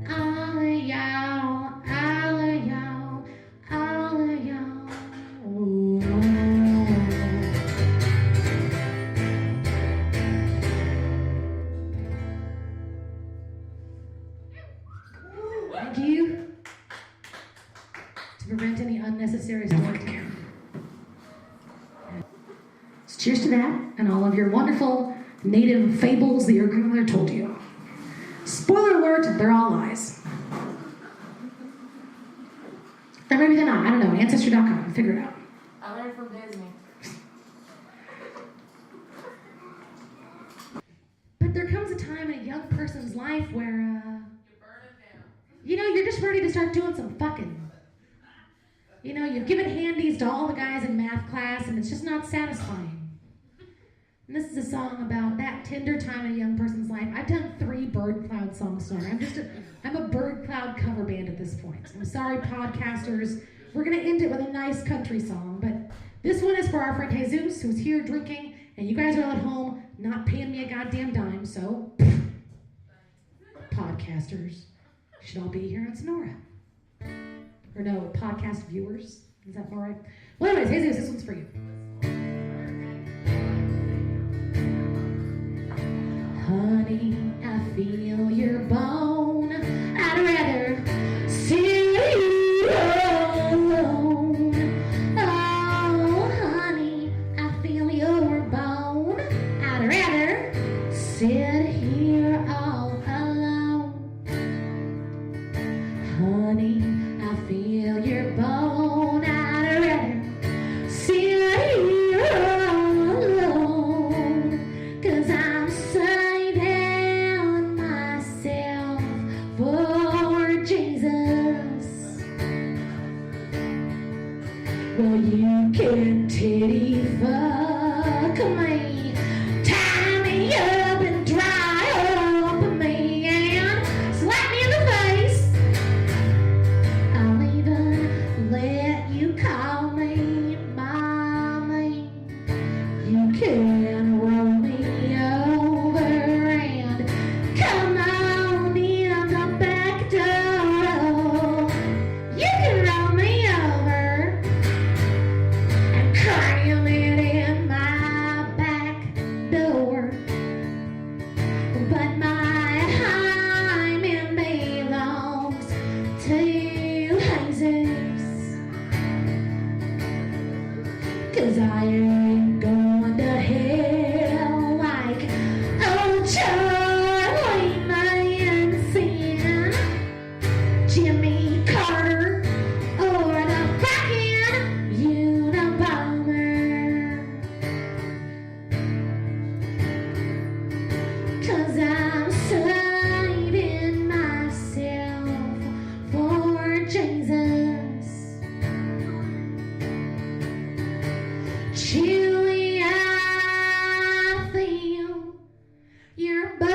all of y'all, all of y'all, all of y'all. Thank you. To prevent any unnecessary storytelling. So cheers to that and all of your wonderful native fables that your grandmother told you. Spoiler alert, they're all lies. Or maybe they're not. I don't know. Ancestry.com. Figure it out. I learned from Disney. But there comes a time in a young person's life where, you're just ready to start doing some fucking. You've given handies to all the guys in math class, and it's just not satisfying. And this is a song about that tender time in a young person's life. I've done 3 Bird Cloud songs tonight. I'm a Bird Cloud cover band at this point. I'm sorry, podcasters. We're going to end it with a nice country song, but this one is for our friend Jesus, who's here drinking, and you guys are all at home not paying me a goddamn dime, so podcasters should all be here on Sonora. Or no, podcast viewers. Is that all right? Well, anyways, Jesus, this one's for you. Honey, I feel your bone. I'd rather see you alone. Oh, honey, I feel your bone. I'd rather sit here all alone. Honey, I feel your bone. I'd rather sit here alone. 'Cause I'm saving myself for Jesus. Well, you can titty fuck me, tie me up and dry up me, and slap me in the face. I'll even let you call me mommy. You can roll me over and come on in the back door. You can roll me over and cram it in my back door. But my hymen belongs to Jesus. 'Cause I ain't going to hell like old Charlie Manson, Jimmy Carter, or the fucking Unabomber. 'Cause I'm saving myself for Jesus. Chewy, I feel your boner.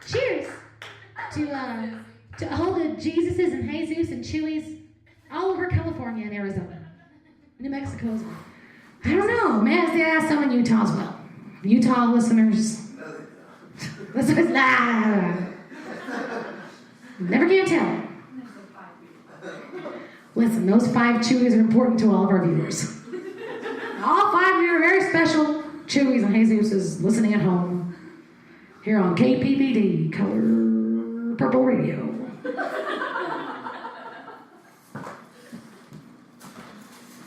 Cheers to all the Jesuses and Jesus and Chewies all over California and Arizona. New Mexico as well. I don't know. Man, yeah, some in Utah as well. Utah listeners. Listeners, never can tell. Listen, those 5 Chewies are important to all of our viewers. All 5 of you are very special Chewies and Jesuses listening at home here on KPPD, Color Purple Radio.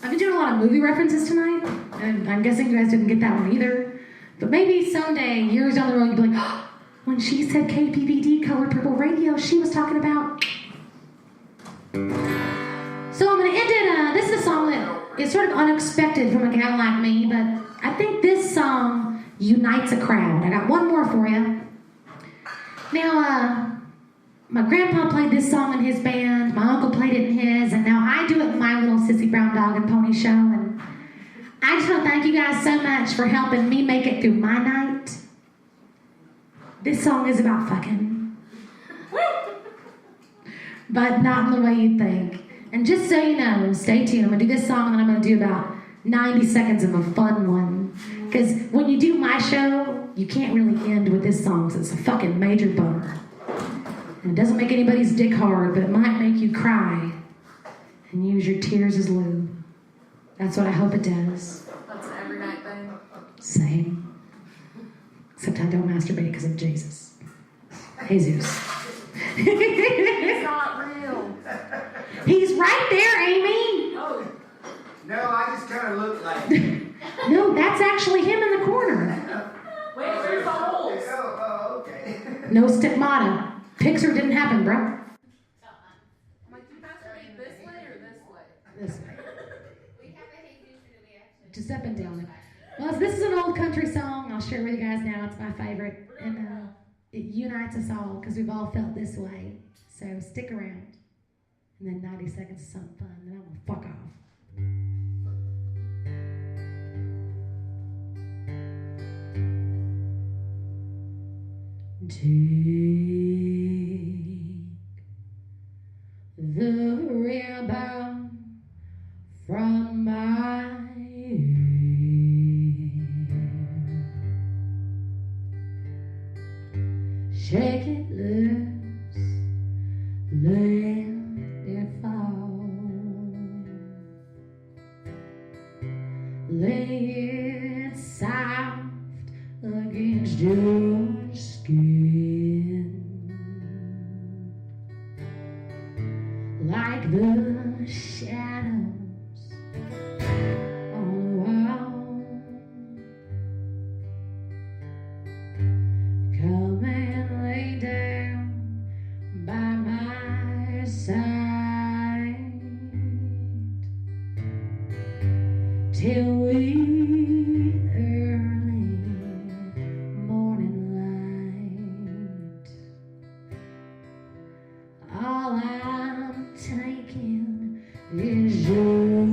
I've been doing a lot of movie references tonight, and I'm guessing you guys didn't get that one either. But maybe someday, years down the road, you'll be like, oh, when she said KPPD, Color Purple Radio, she was talking about. So I'm going to end it. This is a song that is sort of unexpected from a gal like me, but I think this song unites a crowd. I got one more for you. Now, my grandpa played this song in his band, my uncle played it in his, and now I do it in my little Sissy Brown Dog and Pony show, and I just want to thank you guys so much for helping me make it through my night. This song is about fucking. But not in the way you'd think. And just so you know, stay tuned. I'm going to do this song, and then I'm going to do about 90 seconds of a fun one. Because when you do my show, you can't really end with this song, so it's a fucking major bummer. And it doesn't make anybody's dick hard, but it might make you cry and use your tears as lube. That's what I hope it does. That's an every night thing. Same. Except I don't masturbate because of Jesus. Jesus. It's not real. He's right there, Amy. Oh. No, I just kind of look like. No, that's actually him in the corner. Wait, there's the holes. Oh, okay. No stigmata. Pixar didn't happen, bro. I'm like, do you masturbate this way or this way? This way. Just up and down. Well, this is an old country song. I'll share with you guys now. It's my favorite. And it unites us all because we've all felt this way. So stick around. And then 90 seconds of something fun. Then I'm going to fuck off. Take the ribbon from my hair. Shake it loose, let it fall. Lay it soft against your skin, like the shadows on the wall. Come and lay down by my side till we early morning light. All I'm taking is your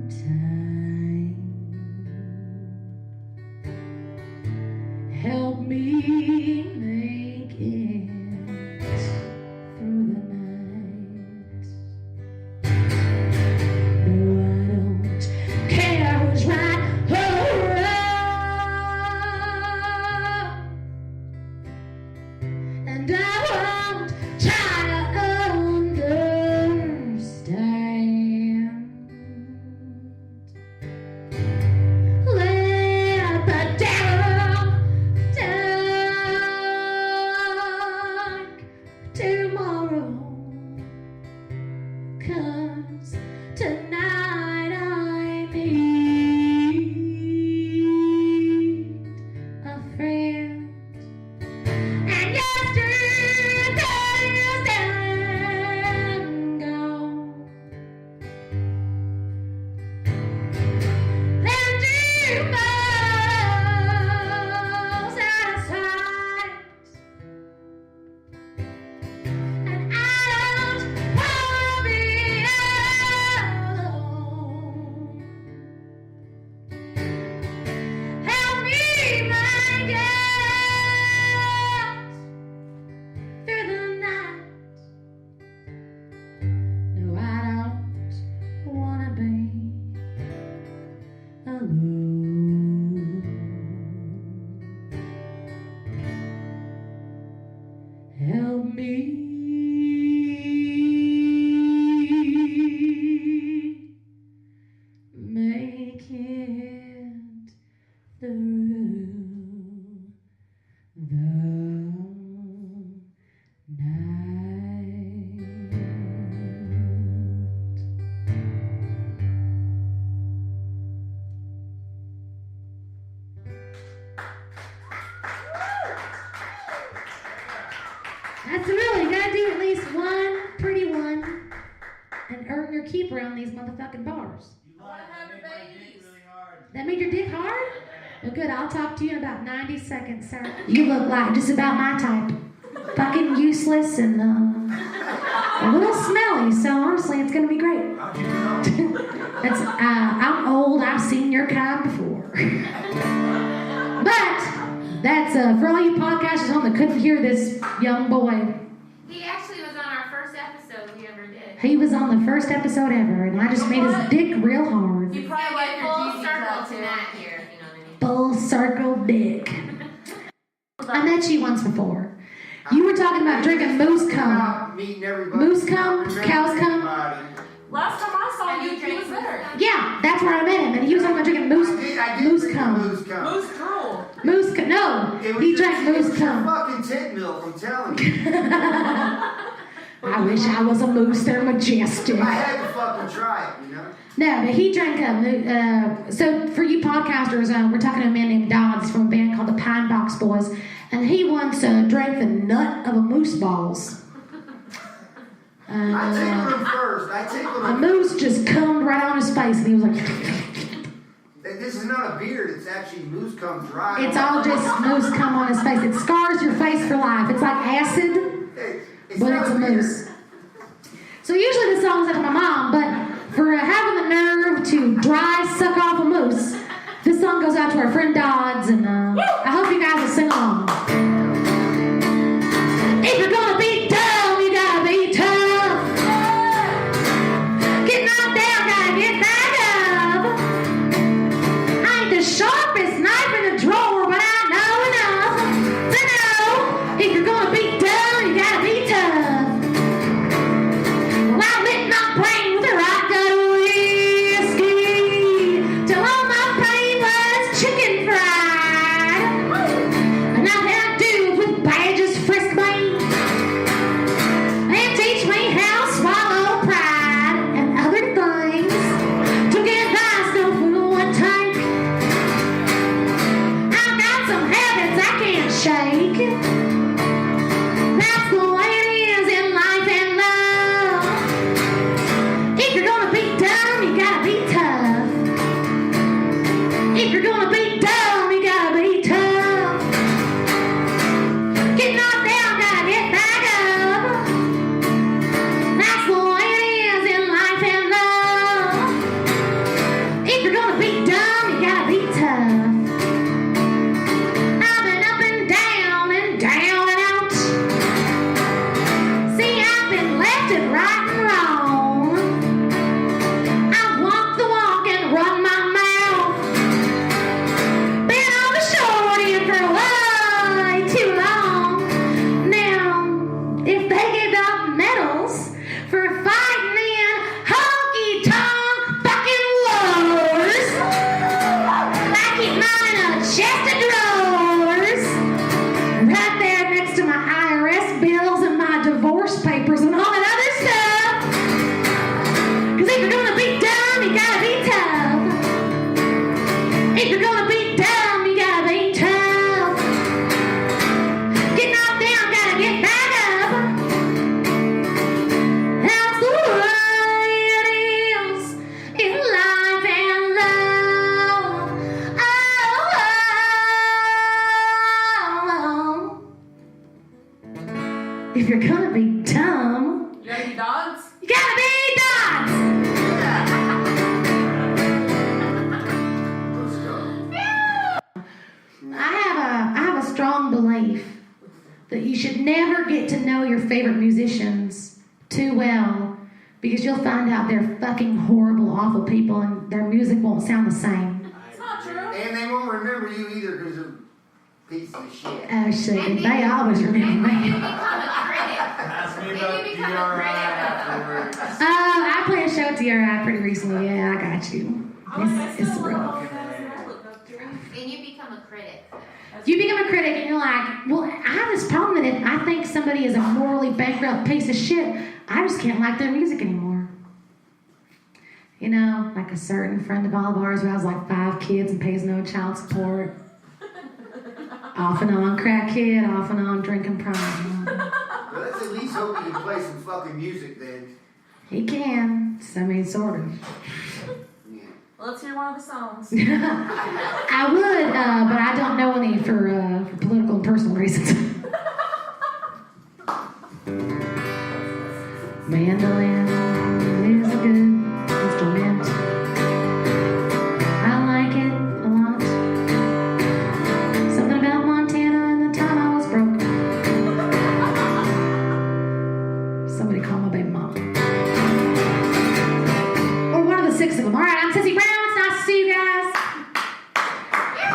time. Help me make it through the night. No, I don't care who's right or wrong, and I won't try to understand. Let the devil take tomorrow, 'cause tonight I need a friend. And yesterday's dead and gone. Then tomorrow's out of sight, and I don't wanna be alone. Help me make it through the night. No, I don't wanna be alone. Help me make it through the night. That's really, you gotta do at least one pretty one and earn your keep around these motherfucking bars. That made your dick hard? Well, good. I'll talk to you in about 90 seconds, sir. You look like just about my type. Fucking useless and a little smelly. So honestly, it's gonna be great. How'd you know? It's, I'm old. I've seen your kind before. But that's for all you podcasters home that couldn't hear this young boy. He actually was on our first episode we ever did. He was on the first episode ever, and I just made his dick real hard. You probably like your Full GG circle tattoo. tonight here, if you know what I mean. Full circle dick. I met you once before. You were talking about drinking moose cum. Meeting everybody. Moose cum? Cow's cum? Everybody. Last time I saw you, he was there. Yeah, that's where I met Moose drink cum. moose cum. Moose drool. Moose cum. No, he drank moose cum. Fucking tit milk, I'm telling you. I wish I was a moose. They're majestic. I had to fucking try it, you know? No, but he drank so for you podcasters, we're talking to a man named Dodds from a band called the Pine Box Boys, and he once drank the nut of a moose balls. I tickled him first. A moose just cummed right on his face, and he was like... This is not a beard, it's actually moose cum dry. It's all just moose cum on his face. It scars your face for life. It's like acid, but it's a moose. So usually the song's after my mom, but for having the nerve to dry suck off a moose, this song goes out to our friend Dodds, and I hope you guys will sing along. If you're gonna be dumb, you gotta be tough. Get knocked down, gotta get back up. I ain't the sharpest knife in the drawer, but I know enough to know if you're gonna be dumb, you gotta be tough. Well, I lit my brain with a right gut of whiskey till all my brain was chicken fried. And I've had dudes with badges frisk me and teach me how to swallow pride and other things to get by, no fool would take. I've got some habits I can't shake. That's the way it is in life and love. If you're gonna be dumb, you gotta be tough. If you're gonna be dumb, you gotta be tough. Get knocked down, gotta get back up. That's the way it is in life and love. If you're gonna be dumb, you gotta be tough. I've been up and down and out. See, I've been left and right and wrong. I've walked the walk and run my mouth. Been on the short end for way too long. Now, if they gave out medals for fighting in honky-tonk fucking wars, I keep mine in a chest of drawers, right there next to my IRS bills and my divorce papers and all that other stuff. 'Cause if you're gonna be dumb, you gotta be tough. If you're gonna be dumb, you gotta be tough. Get knocked down, gotta get back up. That's the way it is in life and love. Oh. If you're gonna be dumb, You gotta be dogs? you gotta be Dodds. Let's go. I have a strong belief that you should never get to know your favorite musicians too well, because you'll find out they're fucking horrible, awful people, and their music won't sound the same. It's not true. And they won't remember you either because of pieces of shit. Oh shit, they always remember me. Ask me about DRI afterwards. I played a show at DRI pretty recently. Yeah, I got you. It's real. And you become a critic. You become a critic and you're like, well, I have this problem that if I think somebody is a morally bankrupt piece of shit, I just can't like their music anymore. You know, like a certain friend of all of ours who has like 5 kids and pays no child support. Off and on crack kid, off and on drinking prime. Well, let's at least hope you can play some fucking music then. He can. I mean, sort of. Yeah. Well, let's hear one of the songs. I would, but I don't know any for political and personal reasons. Mandolin is a good instrument. I like it a lot. Something about Montana and the time I was broke. Somebody call my baby mama. Or one of the 6 of them. All right, I'm Sissy Brown. It's nice to see you guys.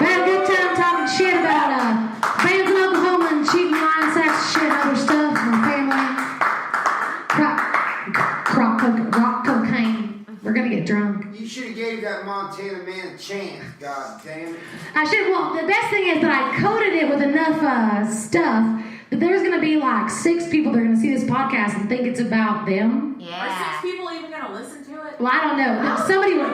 We had a good time talking shit about bands in Oklahoma and cheating, lying, sex, shit, other stuff, and family. Rock cocaine. We're gonna get drunk. You should have gave that Montana man a chance, god damn it. I should, well, the best thing is that I coded it with enough stuff that there's going to be like 6 people that are going to see this podcast and think it's about them. Yeah. Are 6 people even going to listen to it? Well, I don't know. Somebody will.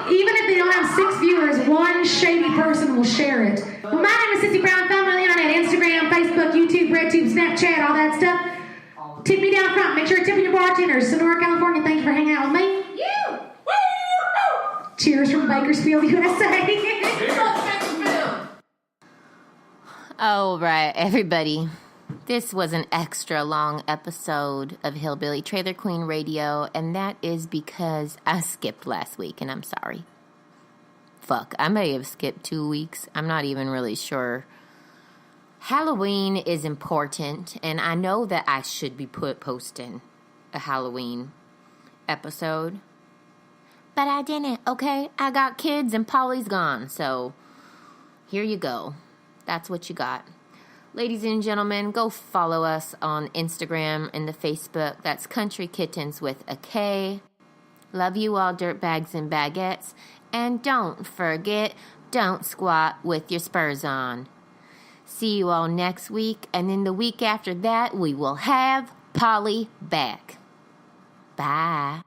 Even if they don't have 6 viewers, one shady person will share it. Well, my name is Sissy Brown. Found me on the internet, Instagram, Facebook, YouTube, RedTube, Snapchat, all that stuff. Tip me down front. Make sure to tip your bartenders. Sonora, California, thank you for hanging out with me. You! Cheers from Bakersfield, USA. All right, everybody. This was an extra long episode of Hillbilly Trailer Queen Radio, and that is because I skipped last week, and I'm sorry. Fuck, I may have skipped 2 weeks. I'm not even really sure. Halloween is important, and I know that I should be posting a Halloween episode, but I didn't, okay? I got kids, and Polly's gone, so here you go. That's what you got. Ladies and gentlemen, go follow us on Instagram and the Facebook. That's Country Kittens with a K. Love you all, dirtbags and baguettes. And don't forget, don't squat with your spurs on. See you all next week. And then the week after that, we will have Polly back. Bye.